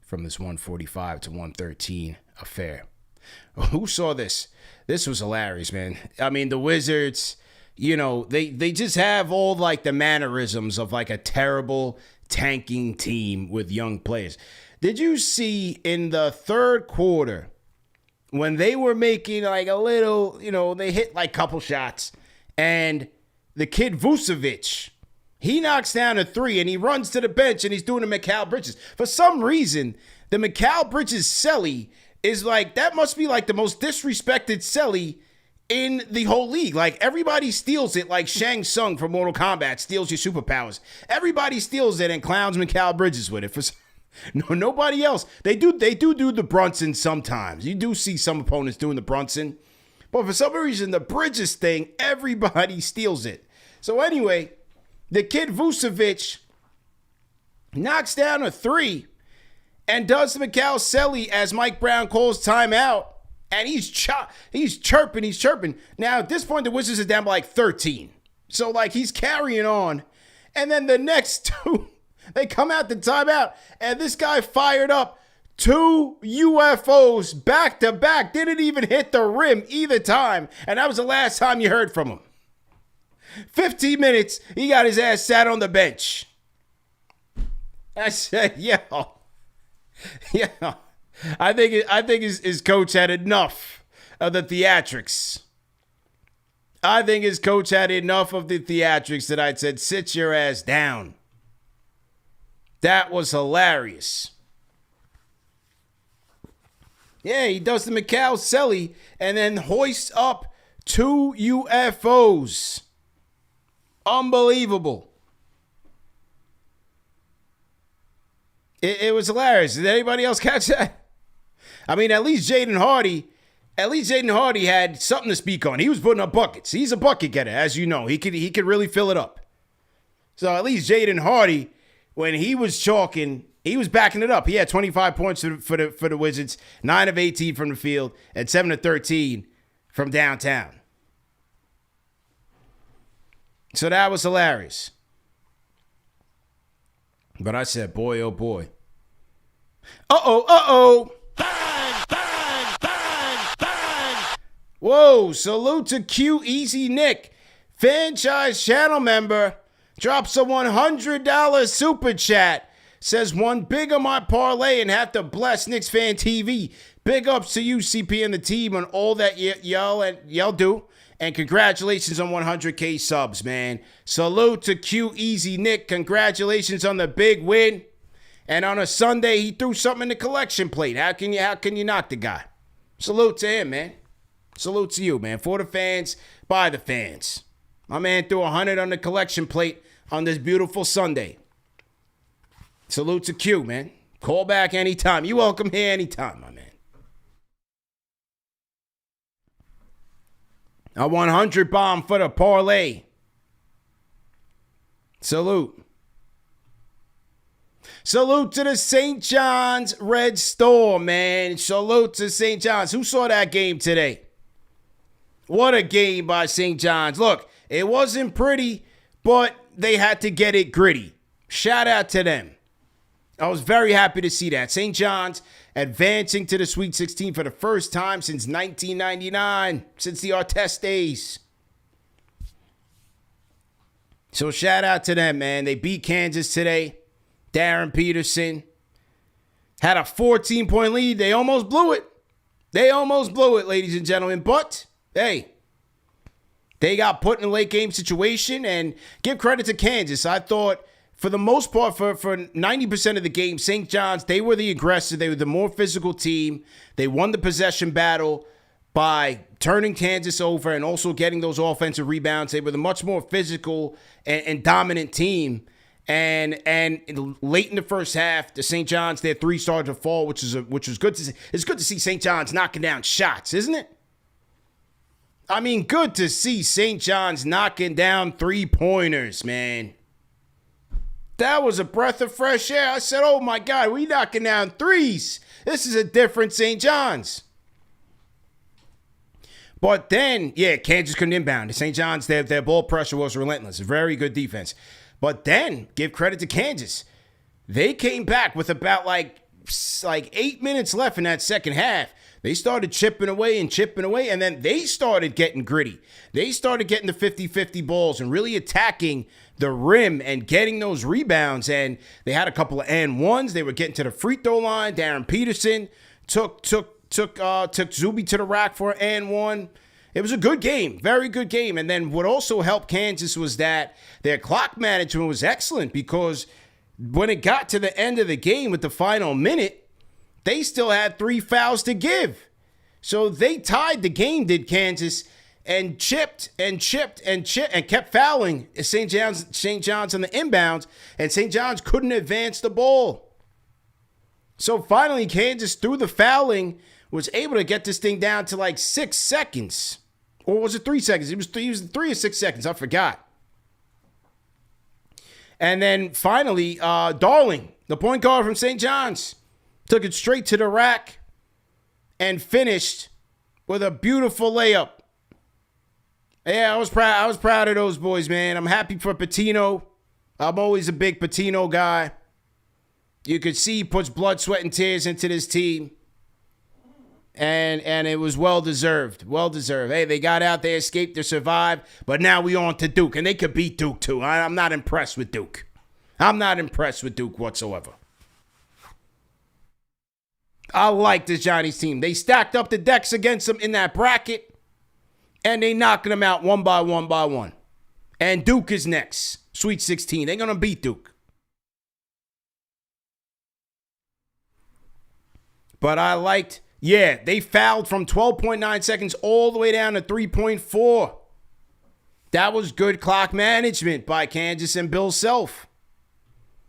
A: from this 145 to 113 affair. Who saw this? This was hilarious, man. I mean, the Wizards, you know, they just have all like the mannerisms of like a terrible tanking team with young players. Did you see in the third quarter when they were making like a little, you know, they hit like couple shots and the kid Vucevic, he knocks down a 3 and he runs to the bench and he's doing the Mikal Bridges. For some reason, the Mikal Bridges celly is like, that must be like the most disrespected celly in the whole league. Like everybody steals it like Shang Tsung from Mortal Kombat steals your superpowers. Everybody steals it and clowns Mikal Bridges with it. Nobody else. They do the Brunson sometimes. You do see some opponents doing the Brunson. But for some reason, the Bridges thing, everybody steals it. So anyway, the kid Vucevic knocks down a 3 and does the Mikal Celly as Mike Brown calls timeout. And he's chirping. Now, at this point, the Wizards are down by like 13. So, like, he's carrying on. And then the next 2, they come out the timeout. And this guy fired up 2 UFOs back to back. Didn't even hit the rim either time. And that was the last time you heard from him. 15 minutes, he got his ass sat on the bench. I said, yo. Yeah, I think his coach had enough of the theatrics. I think his coach had enough of the theatrics that I said, sit your ass down. That was hilarious. Yeah, he does the Mikal Celly and then hoists up 2 UFOs. Unbelievable. It was hilarious. Did anybody else catch that? I mean, at least Jaden Hardy had something to speak on. He was putting up buckets. He's a bucket getter, as you know. He could really fill it up. So at least Jaden Hardy, when he was chalking, he was backing it up. He had 25 points for the Wizards, 9 of 18 from the field, and 7 of 13 from downtown. So that was hilarious. But I said, boy, oh boy. Uh-oh. Bang. Whoa, salute to QEasy Nick. Franchise channel member drops a $100 super chat. Says, one big on my parlay and have to bless KnicksFanTV. Big ups to you, CP, and the team on all that y'all do. And congratulations on 100K subs, man. Salute to QEasy Nick. Congratulations on the big win. And on a Sunday, he threw something in the collection plate. How can you knock the guy? Salute to him, man. Salute to you, man. For the fans, by the fans. My man threw 100 on the collection plate on this beautiful Sunday. Salute to Q, man. Call back anytime. You welcome here anytime, my man. A 100 bomb for the parlay. Salute. Salute to the St. John's Red Storm, man. Salute to St. John's. Who saw that game today? What a game by St. John's. Look, it wasn't pretty, but they had to get it gritty. Shout out to them. I was very happy to see that. St. John's advancing to the Sweet 16 for the first time since 1999, since the Artest days. So shout out to them, man. They beat Kansas today. Darren Peterson had a 14-point lead. They almost blew it. They almost blew it, ladies and gentlemen. But, hey, they got put in a late game situation, and give credit to Kansas. I thought, for the most part, for 90% of the game, St. John's, they were the aggressor. They were the more physical team. They won the possession battle by turning Kansas over and also getting those offensive rebounds. They were the much more physical and dominant team. And late in the first half, the St. John's, their three started to fall, which was good to see. It's good to see St. John's knocking down shots, isn't it? I mean, good to see St. John's knocking down three-pointers, man. That was a breath of fresh air. I said, oh, my God, we knocking down threes. This is a different St. John's. But then, yeah, Kansas couldn't inbound. The St. John's, their ball pressure was relentless. Very good defense. But then, give credit to Kansas. They came back with about like 8 minutes left in that second half. They started chipping away, and then they started getting gritty. They started getting the 50-50 balls and really attacking the rim and getting those rebounds. And they had a couple of and ones. They were getting to the free throw line. Darren Peterson took Zuby to the rack for an and one. It was a good game, very good game. And then what also helped Kansas was that their clock management was excellent, because when it got to the end of the game with the final minute, they still had 3 fouls to give. So they tied the game, did Kansas, and chipped and kept fouling St. John's on the inbounds, and St. John's couldn't advance the ball. So finally, Kansas, through the fouling, was able to get this thing down to like 6 seconds. Or was it 3 seconds? It was 3 or 6 seconds. I forgot. And then finally, Darling, the point guard from St. John's, took it straight to the rack and finished with a beautiful layup. Yeah, I was proud of those boys, man. I'm happy for Patino. I'm always a big Patino guy. You could see he puts blood, sweat, and tears into this team. And it was well-deserved. Well-deserved. Hey, they got out, they escaped, they survived, but now we on to Duke, and they could beat Duke, too. I'm not impressed with Duke. I'm not impressed with Duke whatsoever. I like this Johnny's team. They stacked up the decks against them in that bracket, and they knocking them out one by one. And Duke is next. Sweet 16. They're going to beat Duke. But I liked... Yeah, they fouled from 12.9 seconds all the way down to 3.4. That was good clock management by Kansas and Bill Self.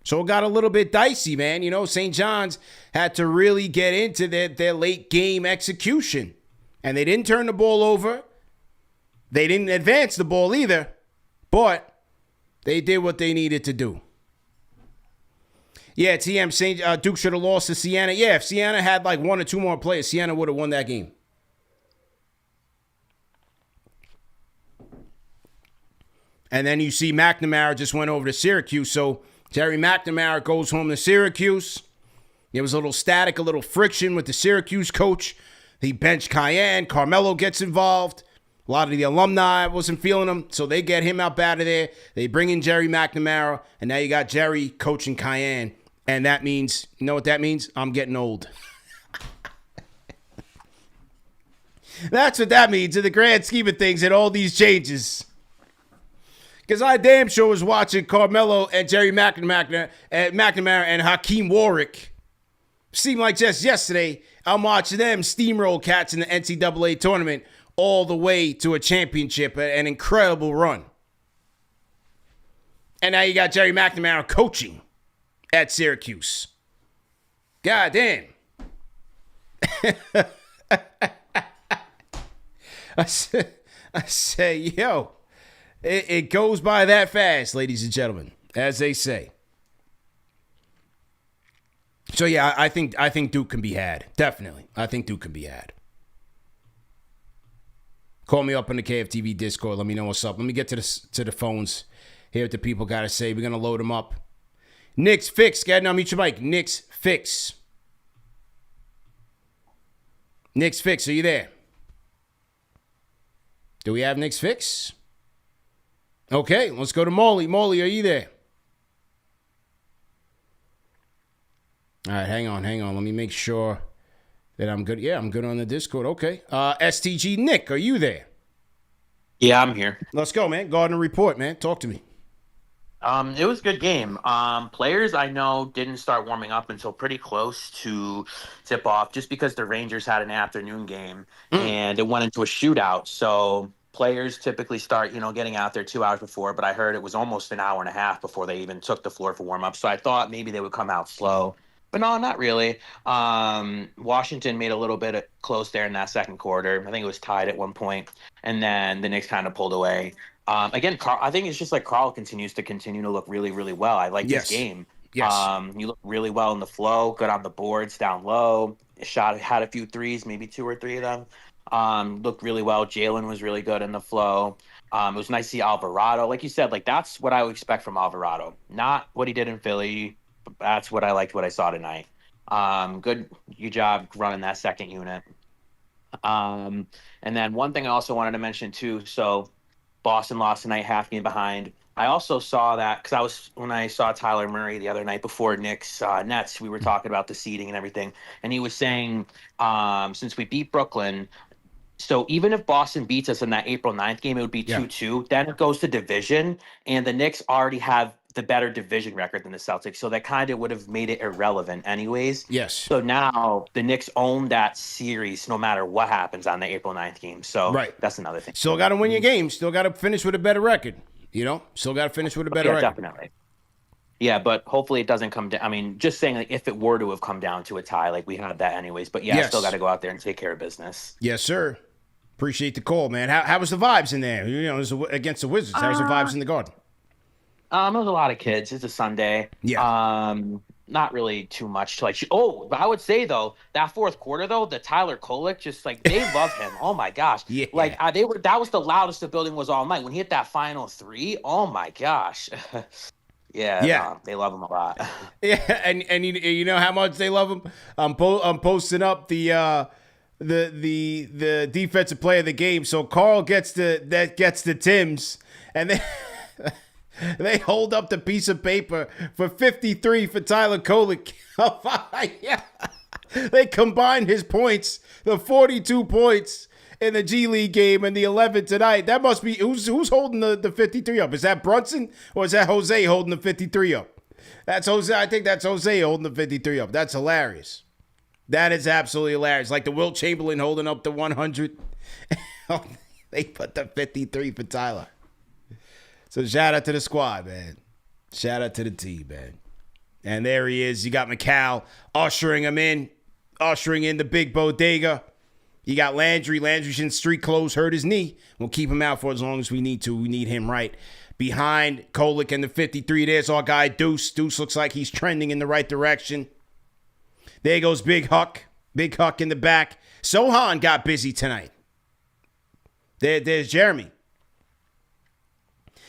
A: So it got a little bit dicey, man. You know, St. John's had to really get into their late game execution. And they didn't turn the ball over. They didn't advance the ball either. But they did what they needed to do. Yeah, TM, Duke should have lost to Siena. Yeah, if Siena had like 1 or 2 more players, Siena would have won that game. And then you see McNamara just went over to Syracuse. So Jerry McNamara goes home to Syracuse. There was a little static, a little friction with the Syracuse coach. He benched Cayenne. Carmelo gets involved. A lot of the alumni wasn't feeling him, so they get him out of there. They bring in Jerry McNamara, and now you got Jerry coaching Cayenne. And that means, you know what that means? I'm getting old. That's what that means in the grand scheme of things and all these changes. Because I damn sure was watching Carmelo and Jerry McNamara and Hakeem Warwick. Seemed like just yesterday, I'm watching them steamroll cats in the NCAA tournament all the way to a championship, an incredible run. And now you got Jerry McNamara coaching at Syracuse. God damn. I say, yo, it goes by that fast, ladies and gentlemen. as they say. So yeah, I think Duke can be had. Definitely, I think Duke can be had. Call me up on the KFTV Discord. Let me know what's up. Let me get to the phones. Hear what the people got to say. We're gonna load them up. Knicksfix, get now. Meet your mic. Knicksfix. Knicksfix, are you there? Do we have Knicksfix? Okay, let's go to Maly. Maly, are you there? All right, hang on. Let me make sure that I'm good. Yeah, I'm good on the Discord. Okay. STG Nick, are you there?
D: Yeah, I'm here.
A: Let's go, man. Gardner Report, man. Talk to me.
D: It was a good game. Players I know didn't start warming up until pretty close to tip off, just because the Rangers had an afternoon game and it went into a shootout. So players typically start, getting out there 2 hours before, but I heard it was almost an hour and a half before they even took the floor for warm up. So I thought maybe they would come out slow. But no, not really. Washington made a little bit close there in that second quarter. I think it was tied at one point. And then the Knicks kind of pulled away. Again, I think it's just like Carl continues to look really, really well. I like this game.
A: Yes.
D: You look really well in the flow, good on the boards, down low. Had a few threes, maybe 2 or 3 of them. Looked really well. Jalen was really good in the flow. It was nice to see Alvarado. Like you said, that's what I would expect from Alvarado. Not what he did in Philly. That's what I liked, what I saw tonight. Good job running that second unit. And then one thing I also wanted to mention too, so Boston lost tonight, half game behind. I also saw that because when I saw Tyler Murray the other night before Knicks Nets, we were talking about the seeding and everything, and he was saying since we beat Brooklyn, so even if Boston beats us in that April 9th game, it would be 2-2. Then it goes to division, and the Knicks already have the better division record than the Celtics, so that kind of would have made it irrelevant anyways.
A: Yes.
D: So now the Knicks own that series no matter what happens on the April 9th game. So that's another thing.
A: Still got to win your game. Still got to finish with a better record. Still got to finish with a better record.
D: Definitely. Yeah, but hopefully it doesn't come down. I mean, just saying, if it were to have come down to a tie, we had that anyways. But still got to go out there and take care of business.
A: Yes, sir. Appreciate the call, man. How was the vibes in there? It was against the Wizards. How was the vibes in the Garden?
D: It was a lot of kids. It's a Sunday.
A: Yeah.
D: Not really too much to but I would say though, that fourth quarter though, the Tyler Kolek, just they love him. Oh my gosh.
A: Yeah.
D: That was the loudest the building was all night. When he hit that final 3, oh my gosh. Yeah. They love him a lot.
A: Yeah, and you know how much they love him? I'm posting up the defensive player of the game. So Carl gets the Tims, and they hold up the piece of paper for 53 for Tyler Kolek. Yeah. They combine his points, the 42 points in the G League game and the 11 tonight. That must be who's holding the 53 up? Is that Brunson or is that Jose holding the 53 up? That's Jose. I think that's Jose holding the 53 up. That's hilarious. That is absolutely hilarious. Like the Wilt Chamberlain holding up the 100. They put the 53 for Tyler. So shout out to the squad, man. Shout out to the team, man. And there he is. You got Mikal ushering in the big bodega. You got Landry. Landry's in street clothes, hurt his knee. We'll keep him out for as long as we need to. We need him right behind Kolek and the 53. There's our guy Deuce. Deuce looks like he's trending in the right direction. There goes Big Huck. Big Huck in the back. Sohan got busy tonight. There's Jeremy.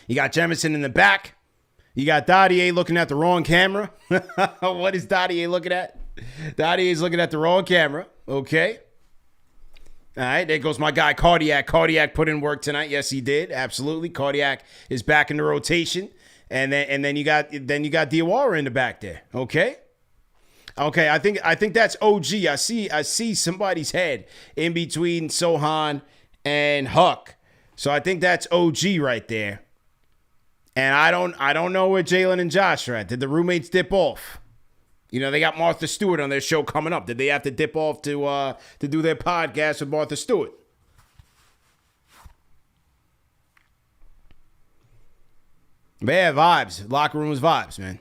A: You got Jemison in the back. You got Dadier looking at the wrong camera. What is Dadier looking at? Dadier's looking at the wrong camera. Okay. All right, there goes my guy Cardiac. Cardiac put in work tonight. Yes, he did. Absolutely. Cardiac is back in the rotation. And then you got Diawara in the back there. Okay. Okay, I think that's OG. I see somebody's head in between Sohan and Huck. So I think that's OG right there. And I don't know where Jalen and Josh are at. Did the roommates dip off? They got Martha Stewart on their show coming up. Did they have to dip off to do their podcast with Martha Stewart? Man, vibes. Locker room is vibes, man.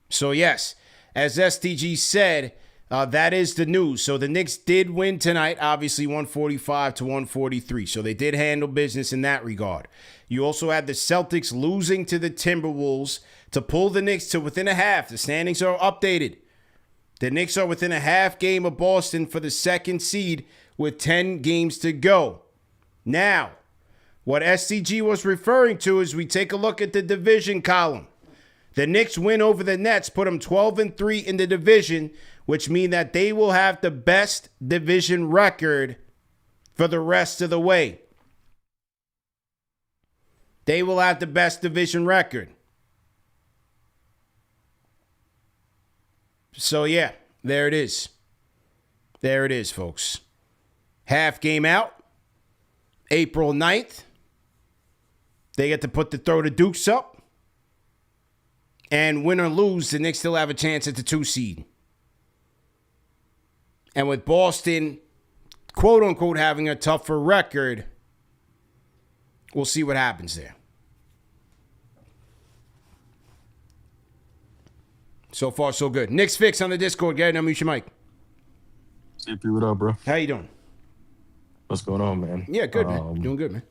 A: So, yes, as STG said, That is the news. So the Knicks did win tonight, obviously 145 to 143. So they did handle business in that regard. You also had the Celtics losing to the Timberwolves to pull the Knicks to within a half. The standings are updated. The Knicks are within a half game of Boston for the second seed with 10 games to go. Now, what STG was referring to is we take a look at the division column. The Knicks win over the Nets, put them 12-3 in the division, which means that they will have the best division record for the rest of the way. They will have the best division record. So, yeah, there it is. There it is, folks. Half game out. April 9th. They get to throw the Dukes up. And win or lose, the Knicks still have a chance at the 2 seed. And with Boston, quote-unquote, having a tougher record, we'll see what happens there. So far, so good. Knicksfix on the Discord. Gary, now mute your mic.
E: CP, what up, bro?
A: How you doing?
E: What's going on, man?
A: Yeah, good, man. Doing good, man.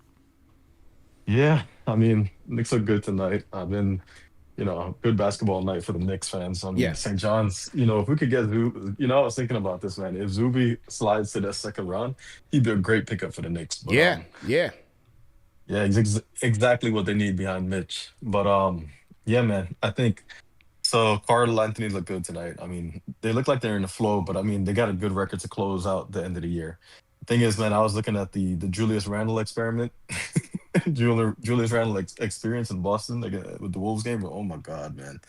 E: Yeah, I mean, Knicks look good tonight. I've been, good basketball night for the Knicks fans. I mean,
A: Yeah.
E: St. John's, if we could get Zuby, I was thinking about this, man. If Zuby slides to that second round, he'd be a great pickup for the Knicks. But,
A: Yeah.
E: Yeah, exactly what they need behind Mitch. But, yeah, man, I think so. Carl Anthony looked good tonight. I mean, they look like they're in the flow, but I mean, they got a good record to close out the end of the year. Thing is, man, I was looking at the Julius Randle experiment, Julius Randle experience in Boston with the Wolves game. Oh my God, man.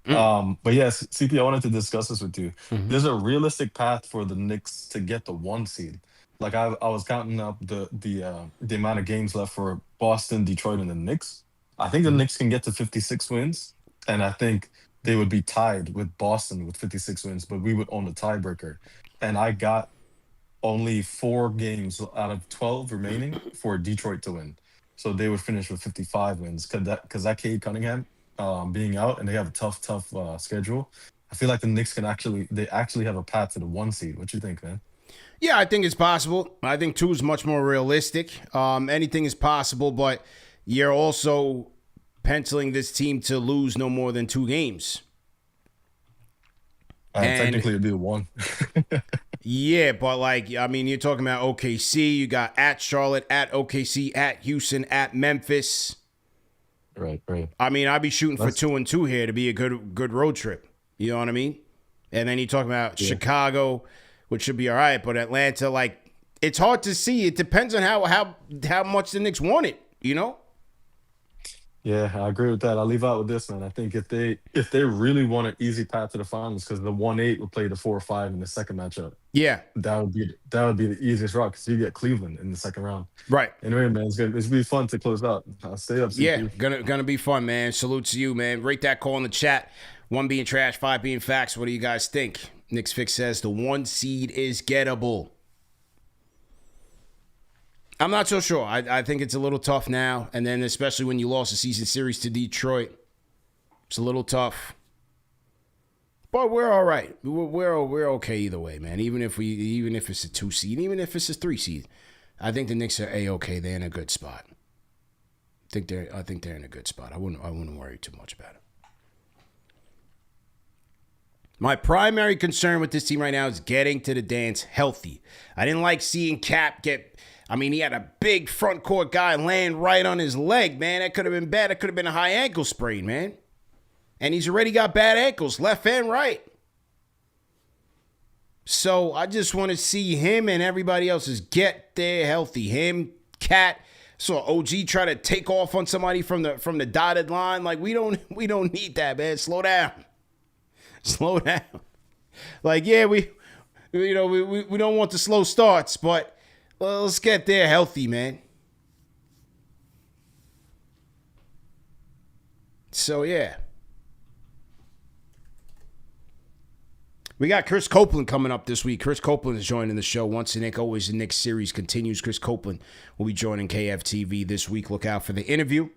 E: But yes, CP, I wanted to discuss this with you.
A: Mm-hmm.
E: There's a realistic path for the Knicks to get the 1 seed. Like I was counting up the amount of games left for Boston, Detroit, and the Knicks. I think the Knicks can get to 56 wins, and I think they would be tied with Boston with 56 wins, but we would own the tiebreaker. And I got only 4 games out of 12 remaining for Detroit to win. So they would finish with 55 wins because that Cade Cunningham being out, and they have a tough schedule. I feel like the Knicks they actually have a path to the 1 seed. What you think, man?
A: Yeah, I think it's possible. I think 2 is much more realistic. Anything is possible, but you're also penciling this team to lose no more than 2 games.
E: Technically, it'd be 1.
A: Yeah, but you're talking about OKC. You got at Charlotte, at OKC, at Houston, at Memphis.
E: Right.
A: I mean, I'd be shooting for 2-2 here to be a good road trip. You know what I mean? And then you're talking about Chicago, which should be all right, but Atlanta, it's hard to see. It depends on how much the Knicks want it.
E: Yeah, I agree with that. I'll leave out with this, man. I think if they really want an easy path to the finals, because the 1-8 will play the 4-5 in the second matchup.
A: Yeah,
E: that would be the easiest route because you get Cleveland in the second round.
A: Right.
E: Anyway, man, it's gonna be fun to close out. I'll stay up.
A: Yeah, gonna be fun, man. Salute to you, man. Rate that call in the chat. 1 being trash, 5 being facts. What do you guys think? Knicksfix says the 1 seed is gettable. I'm not so sure. I think it's a little tough now, and then especially when you lost the season series to Detroit, it's a little tough. But we're all right. We're okay either way, man. Even if it's a 2 seed, even if it's a 3 seed, I think the Knicks are a-okay. They're in a good spot. I think they're in a good spot. I wouldn't worry too much about it. My primary concern with this team right now is getting to the dance healthy. I didn't like seeing Cap he had a big front court guy land right on his leg, man. That could have been bad. That could have been a high ankle sprain, man. And he's already got bad ankles, left and right. So I just want to see him and everybody else's get there healthy. Him, Cat. Saw OG try to take off on somebody from the dotted line. We don't need that, man. Slow down. Slow down. We don't want the slow starts, but let's get there healthy, man. So, yeah. We got Chris Copeland coming up this week. Chris Copeland is joining the show. Once a Nick, always the Knicks series continues. Chris Copeland will be joining KFTV this week. Look out for the interview.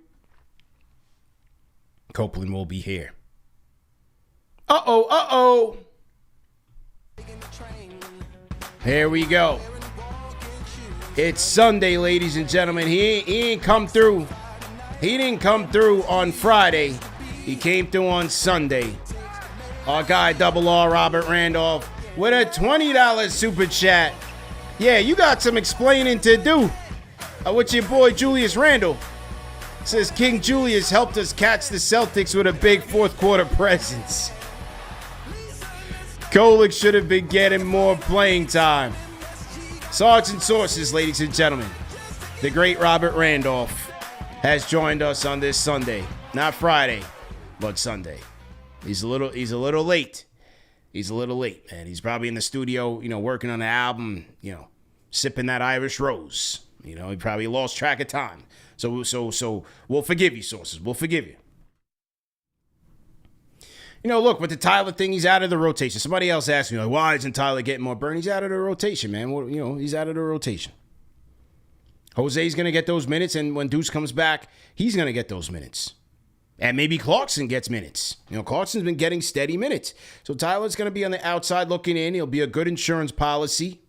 A: Copeland will be here. Uh-oh. Here we go. It's Sunday, ladies and gentlemen. He ain't come through. He didn't come through on Friday. He came through on Sunday. Our guy, Double R, Robert Randolph, with a $20 super chat. Yeah, you got some explaining to do with your boy Julius Randle. Says King Julius helped us catch the Celtics with a big fourth quarter presence. Kolek should have been getting more playing time. Sergeant Sources, ladies and gentlemen. The great Robert Randolph has joined us on this Sunday. Not Friday, but Sunday. He's a little late. He's a little late, man. He's probably in the studio, working on the album, sipping that Irish rose. He probably lost track of time. So we'll forgive you, Sources. We'll forgive you. Look, with the Tyler thing, he's out of the rotation. Somebody else asked me, why isn't Tyler getting more burn? He's out of the rotation, man. He's out of the rotation. Jose's going to get those minutes, and when Deuce comes back, he's going to get those minutes. And maybe Clarkson gets minutes. Clarkson's been getting steady minutes. So Tyler's going to be on the outside looking in. He'll be a good insurance policy.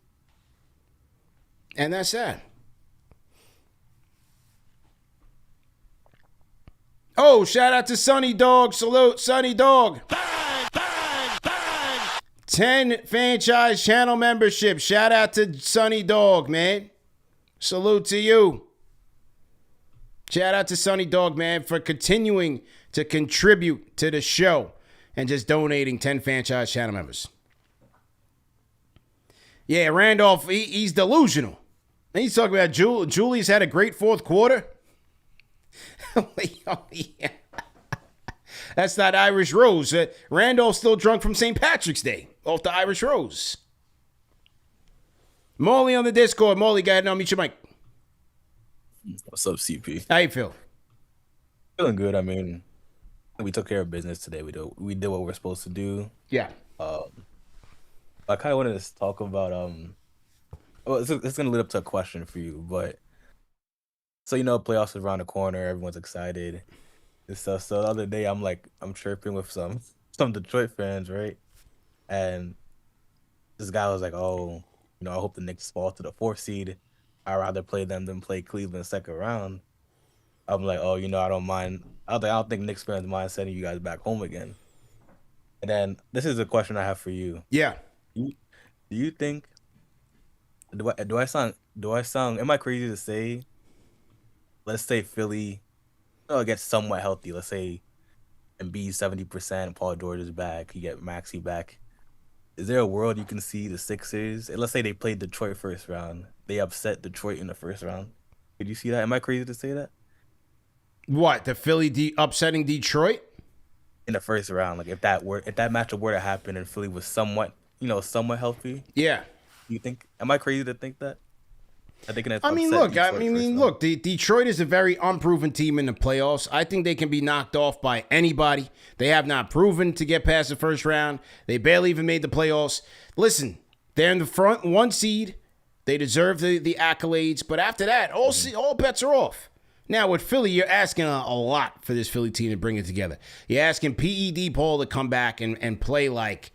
A: And that's that. Oh, shout out to Sunny Dog. Salute, Sunny Dog. Bang, bang, bang. 10 franchise channel membership. Shout out to Sunny Dog, man. Salute to you. Shout out to Sunny Dog, man, for continuing to contribute to the show and just donating 10 franchise channel members. Yeah, Randolph, he's delusional. He's talking about Julius had a great fourth quarter. Oh, yeah. That's that Irish Rose. Randolph's still drunk from St. Patrick's Day off the Irish Rose. Maly on the Discord. Maly, go ahead and unmute your mic.
F: What's up, CP?
A: How you feel?
F: Feeling good. I mean, we took care of business today. We did what we're supposed to do.
A: Yeah.
F: I kind of wanted to talk about well, it's gonna lead up to a question for you, but so playoffs is around the corner. Everyone's excited and stuff. So the other day, I'm chirping with some Detroit fans, right? And this guy was like, "Oh, I hope the Knicks fall to the 4th seed. I'd rather play them than play Cleveland second round." I'm like, "Oh, I don't mind. I don't think Knicks fans mind sending you guys back home again." And then this is a question I have for you.
A: Yeah.
F: Do you think? Do I sound? Am I crazy to say? Let's say Philly, gets somewhat healthy. Let's say Embiid 70%, Paul George is back. You get Maxey back. Is there a world you can see the Sixers? And let's say they played Detroit first round. They upset Detroit in the first round. Could you see that? Am I crazy to say that?
A: What, the Philly upsetting Detroit
F: in the first round? Like if that matchup were to happen and Philly was somewhat healthy.
A: Yeah.
F: You think? Am I crazy to think that? Detroit
A: is a very unproven team in the playoffs. I think they can be knocked off by anybody. They have not proven to get past the first round. They barely even made the playoffs. Listen, they're in the front 1 seed. They deserve the accolades. But after that, all bets are off. Now, with Philly, you're asking a lot for this Philly team to bring it together. You're asking PED Paul to come back and play like,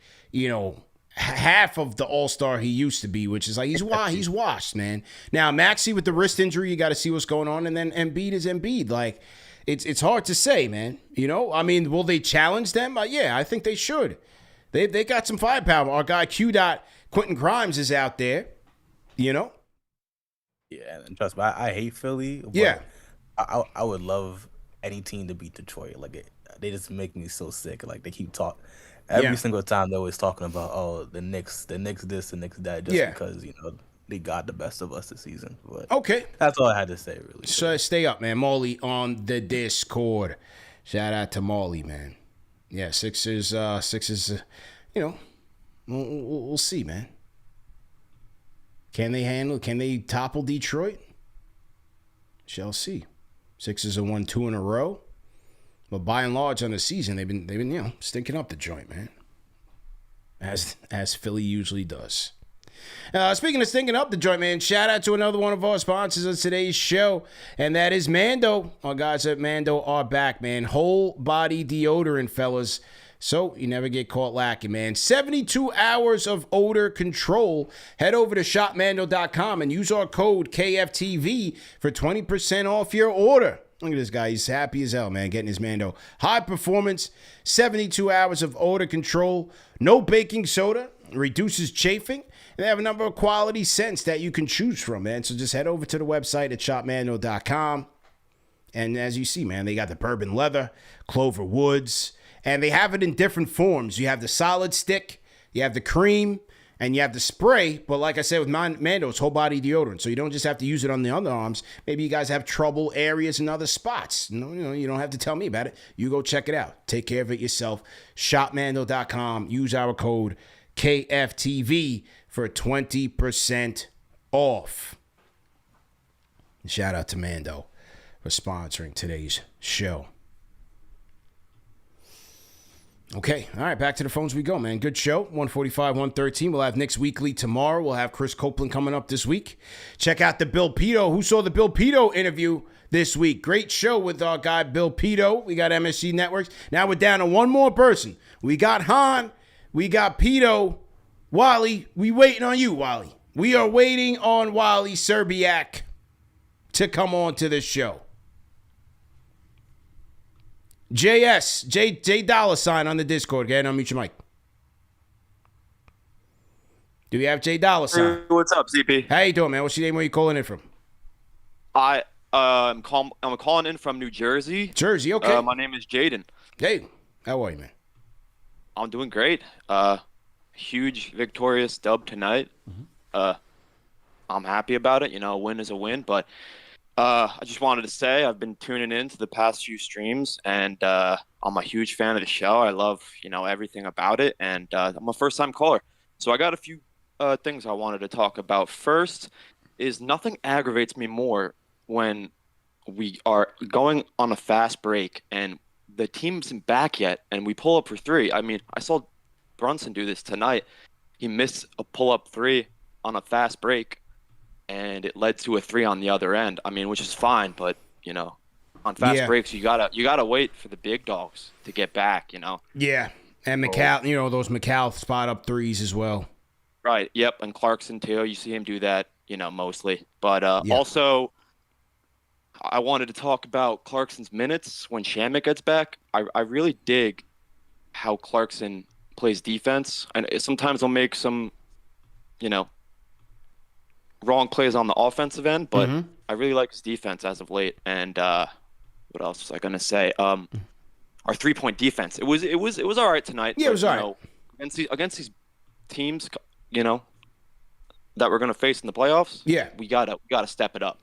A: half of the all-star he used to be, which is like he's washed, man. Now, Maxey with the wrist injury, you got to see what's going on. And then Embiid is Embiid. Like, it's hard to say, man. Will they challenge them? Yeah, I think they should. They got some firepower. Our guy Quentin Grimes is out there,
F: Yeah, and trust me, I hate Philly. But
A: yeah.
F: I would love any team to beat Detroit. Like, they just make me so sick. Like, they keep talking. Every single time they're always talking about, the Knicks this, the Knicks that, just because, they got the best of us this season. But
A: okay.
F: That's all I had to say, really.
A: So stay up, man. Maly on the Discord. Shout out to Maly, man. Yeah, Sixers, we'll see, man. Can they topple Detroit? Shall see. Sixers have won 2 in a row. But by and large on the season, they've been stinking up the joint, man. As Philly usually does. Speaking of stinking up the joint, man, shout out to another one of our sponsors of today's show, and that is Mando. Our guys at Mando are back, man. Whole body deodorant, fellas. So you never get caught lacking, man. 72 hours of odor control. Head over to shopmando.com and use our code KFTV for 20% off your order. Look at this guy. He's happy as hell, man, getting his Mando. High performance, 72 hours of odor control. No baking soda. Reduces chafing. And they have a number of quality scents that you can choose from, man. So just head over to the website at shopmando.com. And as you see, man, they got the bourbon leather, clover woods, and they have it in different forms. You have the solid stick, you have the cream, and you have the spray. But like I said with Mando, it's whole body deodorant. So you don't just have to use it on the underarms. Maybe you guys have trouble areas in other spots. You don't have to tell me about it. You go check it out. Take care of it yourself. Shopmando.com. Use our code KFTV for 20% off. Shout out to Mando for sponsoring today's show. Okay, all right, back to the phones we go, man. Good show, 145, 113. We'll have Knicks Weekly tomorrow. We'll have Chris Copeland coming up this week. Check out the Bill Pito. Who saw the Bill Pito interview this week? Great show with our guy Bill Pito. We got MSG Networks. Now we're down to one more person. We got Han. We got Pito. Wally, we waiting on you, Wally. We are waiting on Wally Serbiak to come on to this show. J dollar sign on the Discord. Go ahead and unmute your mic. Do we have J dollar sign?
G: What's up, ZP?
A: How you doing, man? What's your name? Where you calling in from?
G: I'm calling in from New Jersey.
A: Jersey, okay.
G: My name is Jaden.
A: Hey, how are you, man?
G: I'm doing great. Huge victorious dub tonight. I'm happy about it. A win is a win, but I just wanted to say I've been tuning in to the past few streams, and I'm a huge fan of the show. I love, everything about it, and I'm a first-time caller. So I got a few things I wanted to talk about. First is nothing aggravates me more when we are going on a fast break and the team isn't back yet, and we pull up for three. I mean, I saw Brunson do this tonight. He missed a pull-up three on a fast break, and it led to a three on the other end. I mean, which is fine, but on fast breaks, you gotta wait for the big dogs to get back.
A: Yeah, and Mikal, those Mikal spot up threes as well.
G: Right. Yep, and Clarkson too. You see him do that, mostly. But also, I wanted to talk about Clarkson's minutes when Shamet gets back. I really dig how Clarkson plays defense, and sometimes he'll make some, wrong plays on the offensive end, but I really like his defense as of late. And what else was I gonna say? Our 3-point defense. It was all right tonight.
A: Yeah, it was all right.
G: Against these teams, that we're gonna face in the playoffs.
A: Yeah,
G: we gotta step it up.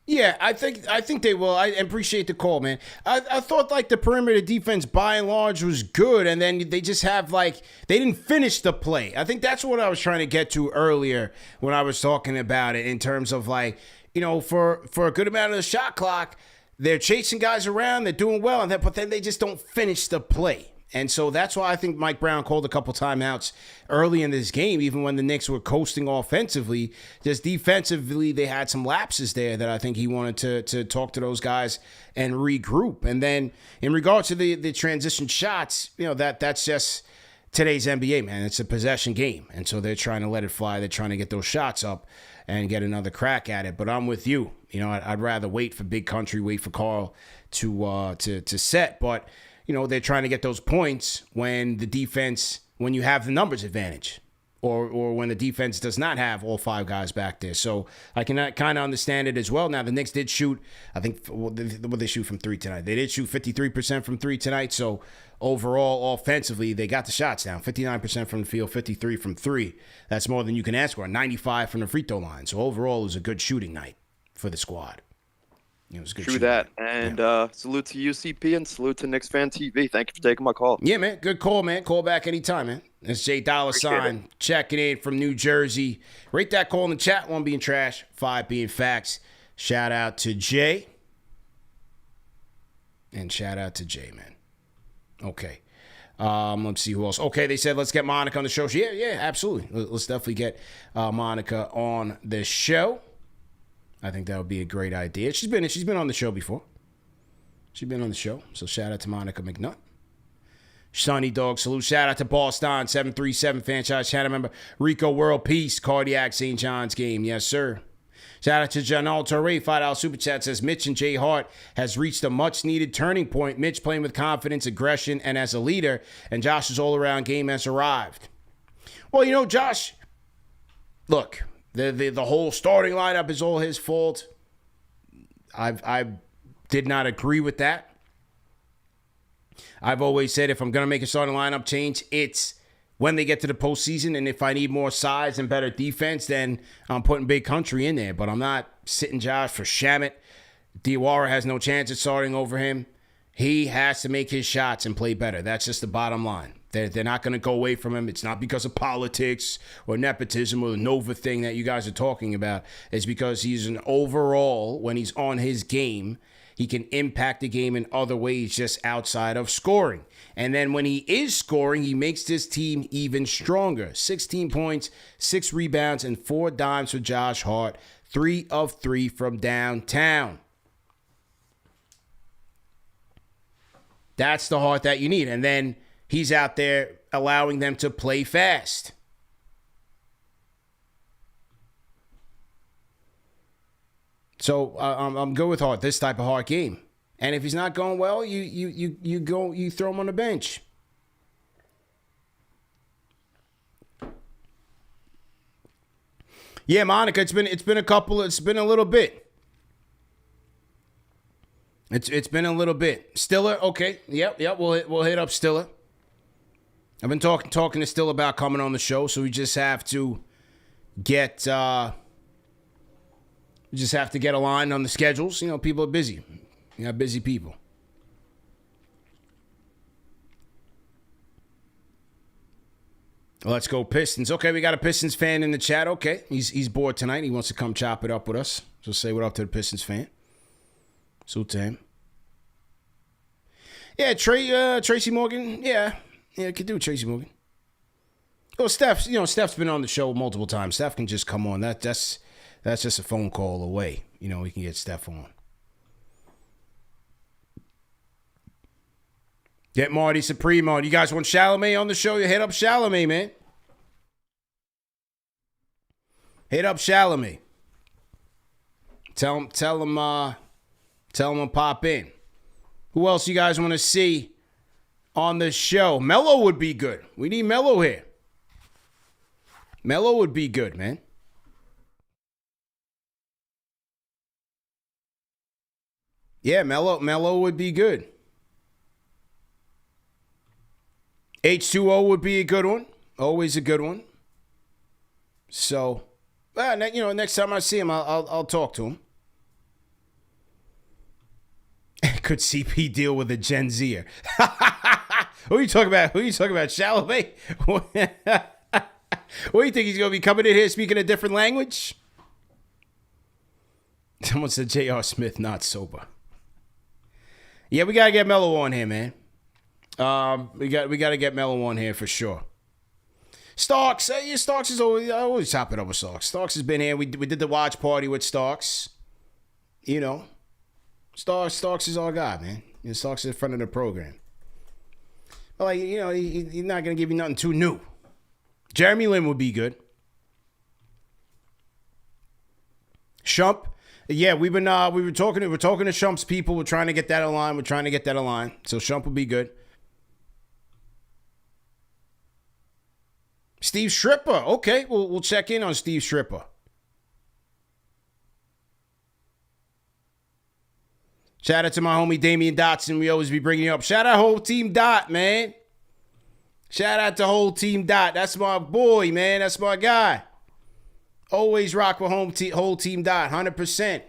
A: Yeah, I think they will. I appreciate the call, man. I thought the perimeter defense by and large was good, and then they just have they didn't finish the play. I think that's what I was trying to get to earlier when I was talking about it in terms of for a good amount of the shot clock, they're chasing guys around, they're doing well, but then they just don't finish the play. And so that's why I think Mike Brown called a couple timeouts early in this game, even when the Knicks were coasting offensively. Just defensively, they had some lapses there that I think he wanted to talk to those guys and regroup. And then in regards to the transition shots, that's just today's NBA, man. It's a possession game. And so they're trying to let it fly. They're trying to get those shots up and get another crack at it. But I'm with you. I'd rather wait for Big Country, wait for Carl to set. But they're trying to get those points when you have the numbers advantage or when the defense does not have all five guys back there. So I can kind of understand it as well. Now, the Knicks did shoot, I think, what they shoot from three tonight? They did shoot 53% from three tonight. So overall, offensively, they got the shots down. 59% from the field, 53 from three. That's more than you can ask for. 95 from the free throw line. So overall, it was a good shooting night for the squad. It was good.
G: True that. And salute to UCP and salute to KnicksFanTV. Thank you for taking my call.
A: Yeah, man. Good call, man. Call back anytime, man. It's J dollar sign checking in from New Jersey. Rate that call in the chat. 1 being trash, 5 being facts. Shout out to Jay. And shout out to Jay, man. Okay. Let's see who else. Okay, they said let's get Monica on the show. Yeah, absolutely. Let's definitely get Monica on the show. I think that would be a great idea. She's been on the show before. She's been on the show. So shout out to Monica McNutt. Sonny Dog Salute. Shout out to Boston 737 franchise channel member Rico World Peace Cardiac St. John's game. Yes, sir. Shout out to Janal Torre, $5 super chat says Mitch and Jay Hart has reached a much needed turning point. Mitch playing with confidence, aggression, and as a leader, and Josh's all-around game has arrived. Well, you know, Josh, look, the whole starting lineup is all his fault. I did not agree with that. I've always said if I'm going to make a starting lineup change, it's when they get to the postseason. And if I need more size and better defense, then I'm putting Big Country in there. But I'm not sitting Josh for Shamit. Diawara has no chance at starting over him. He has to make his shots and play better. That's just the bottom line. They're not going to go away from him. It's not because of politics or nepotism or the Nova thing that you guys are talking about. It's because he's an overall, when he's on his game, he can impact the game in other ways just outside of scoring. And then when he is scoring, he makes this team even stronger. 16 points, 6 rebounds, and 4 dimes for Josh Hart. 3 of 3 from downtown. That's the Hart that you need. And then he's out there allowing them to play fast. So I'm good with Hart, this type of Hart game. And if he's not going well, you throw him on the bench. Yeah, Monica, it's been a little bit. It's been a little bit. Stiller, okay. Yep, we'll hit up Stiller. I've been talking to Stiller about coming on the show, so we just have to get aligned on the schedules. You know, people are busy. You got busy people. Let's go Pistons. Okay, we got a Pistons fan in the chat. Okay, he's bored tonight. He wants to come chop it up with us. So say what up to the Pistons fan. Salute to him. Yeah, Tracy Morgan. Yeah, could do Tracy Morgan. Oh, Steph's been on the show multiple times. Steph can just come on. That's just a phone call away. You know, we can get Steph on. Get Marty Supreme on. You guys want Chalamet on the show? You hit up Chalamet, man. Hit up Chalamet. Tell him to pop in. Who else you guys want to see on the show? Melo would be good. We need Melo here. Melo would be good, man. Yeah, Melo would be good. H2O would be a good one. Always a good one. So, next time I see him, I'll talk to him. Could CP deal with a Gen Zer? Who are you talking about? Chalamet? What do you think he's going to be coming in here speaking a different language? Someone said J.R. Smith not sober. Yeah, we got to get Melo on here, man. We got to get Melo on here for sure. Starks, Starks is always, I always top it up with Starks. Starks has been here. We did the watch party with Starks. You know, Starks is our guy, man. Starks is in front of the program. But he's not gonna give you nothing too new. Jeremy Lin would be good. Shump, yeah, we were talking to Shump's people. We're trying to get that aligned. So Shump would be good. Steve Stripper. Okay, we'll check in on Steve Stripper. Shout out to my homie Damian Dotson. We always be bringing you up. Shout out whole team Dot, man. Shout out to whole team Dot. That's my boy, man. That's my guy. Always rock with whole team Dot, 100%.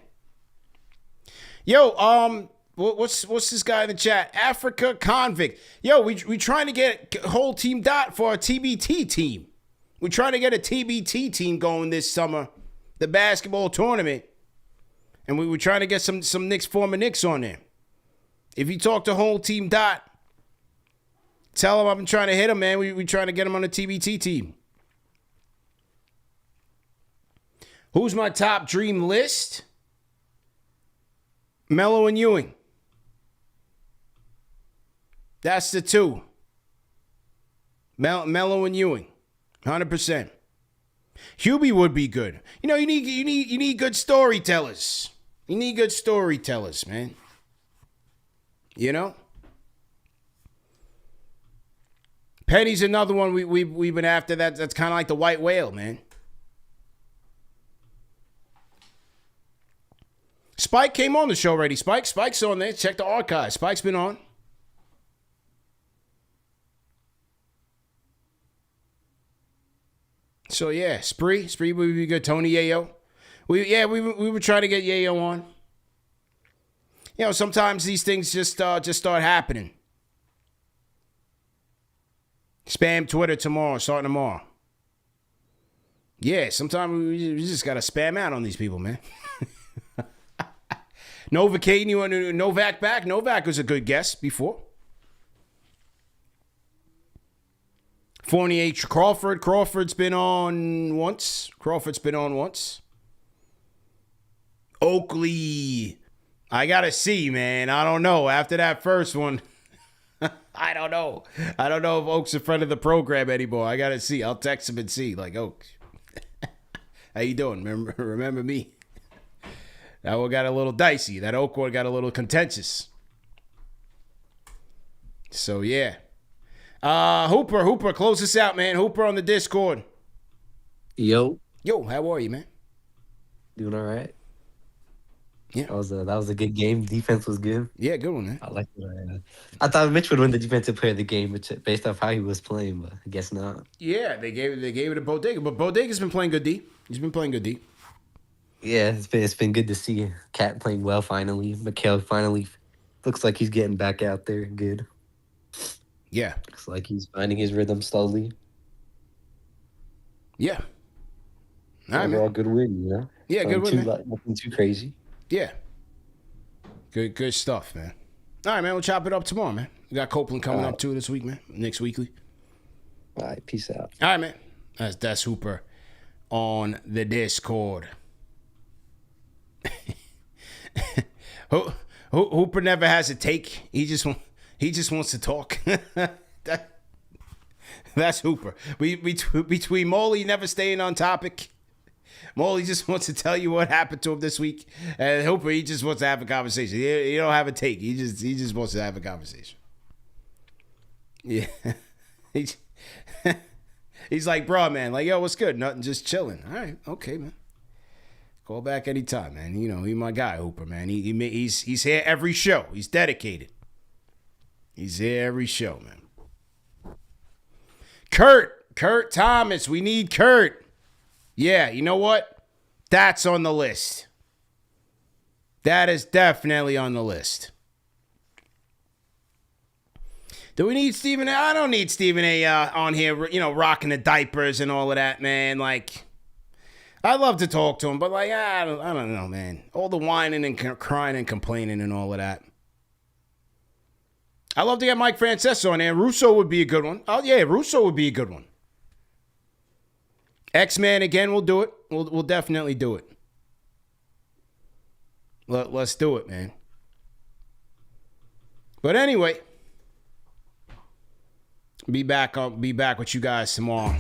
A: Yo, what's this guy in the chat? Africa Convict. Yo, we trying to get whole team Dot for our TBT team. We're trying to get a TBT team going this summer, the basketball tournament. And we were trying to get some Knicks, former Knicks on there. If you talk to whole team Dot, tell him I've been trying to hit him, man. We trying to get him on the TBT team. Who's my top dream list? Melo and Ewing. That's the two. Melo and Ewing, 100%. Hubie would be good. You know, you need good storytellers. You need good storytellers, man. You know? Penny's another one we've been after. That's kind of like the white whale, man. Spike came on the show already. Spike's on there. Check the archive. Spike's been on. So yeah, Spree would be good. Tony Yayo. We were trying to get Yayo on. You know, sometimes these things just start happening. Spam Twitter starting tomorrow. Yeah, sometimes we just gotta spam out on these people, man. Novocaine, you want Novak back? Novak was a good guest before. Fournier Crawford. Crawford's been on once. Oakley. I gotta see, man. I don't know. After that first one, I don't know. I don't know if Oak's a friend of the program anymore. I gotta see. I'll text him and see. Like, Oak, how you doing? Remember me? That one got a little dicey. That Oak one got a little contentious. So, yeah. Hooper, close us out, man. Hooper on the Discord.
H: Yo,
A: how are you, man?
H: doing all right.
A: Yeah.
H: That was a good game. Defense was good.
A: Yeah, good one, man.
H: I like it. I thought Mitch would win the defensive player of the game based off how he was playing, but I guess not.
A: Yeah, they gave it to Bodega, but Bodega's been playing good D. He's been playing good D.
H: Yeah, it's been good to see Cat playing well finally. Mikal finally looks like he's getting back out there good.
A: Yeah.
H: Looks like he's finding his rhythm slowly.
A: Yeah. All right,
H: Overall,
A: man.
H: good win, you know?
A: Yeah, good win, man.
H: Nothing too crazy.
A: Yeah. Good stuff, man. All right, man. We'll chop it up tomorrow, man. We got Copeland coming up too this week, man. Next weekly.
H: All right, peace out.
A: All right, man. That's Hooper on the Discord. Hooper never has a take. He just wants to talk. That's Hooper. Between Maly never staying on topic. Maly just wants to tell you what happened to him this week, and Hooper, he just wants to have a conversation. He don't have a take. He just wants to have a conversation. Yeah. He's like, bro, man, like, yo, what's good? Nothing, just chilling. All right, okay, man. Call back anytime, man. You know, he's my guy, Hooper, man. He's here every show. He's dedicated. He's here every show, man. Kurt Thomas. We need Kurt. Yeah, you know what? That's on the list. That is definitely on the list. Do we need Stephen A? I don't need Stephen A on here, you know, rocking the diapers and all of that, man. Like, I'd love to talk to him, but like, I don't know, man. All the whining and crying and complaining and all of that. I'd love to get Mike Francesa on there. Russo would be a good one. Oh, yeah, Russo would be a good one. X-Man again, we'll do it. We'll definitely do it. Let's do it, man. But anyway, be back with you guys tomorrow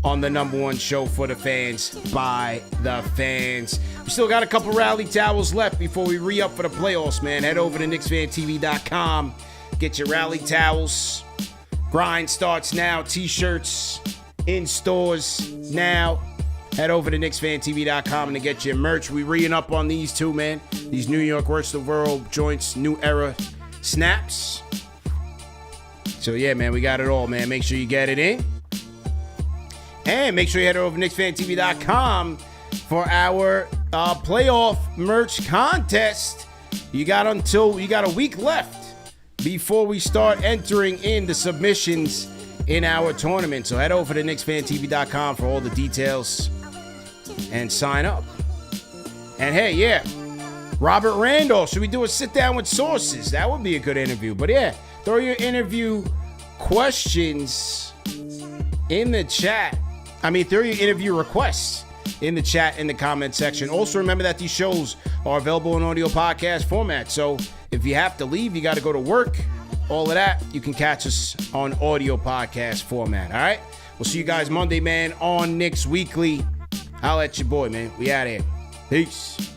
A: on the #1 show for the fans, by the fans. We still got a couple rally towels left before we re-up for the playoffs, man. Head over to KnicksFanTV.com. Get your rally towels. Grind starts now. T-shirts in stores now. Head over to KnicksFanTV.com to get your merch. We re up on these two, man. These New York Worst of the World Joints New Era snaps. So, yeah, man, we got it all, man. Make sure you get it in. And make sure you head over to KnicksFanTV.com for our playoff merch contest. You got a week left before we start entering in the submissions in our tournament. So head over to KnicksFanTV.com for all the details and sign up. And hey, yeah, Robert Randolph, should we do a sit down with sources? That would be a good interview. But yeah, throw your interview questions in the chat. Throw your interview requests in the chat in the comment section. Also, remember that these shows are available in audio podcast format. So if you have to leave, you got to go to work, all of that, you can catch us on audio podcast format. All right. We'll see you guys Monday, man, on Knicks Weekly. Holla at your boy, man. We out here. Peace.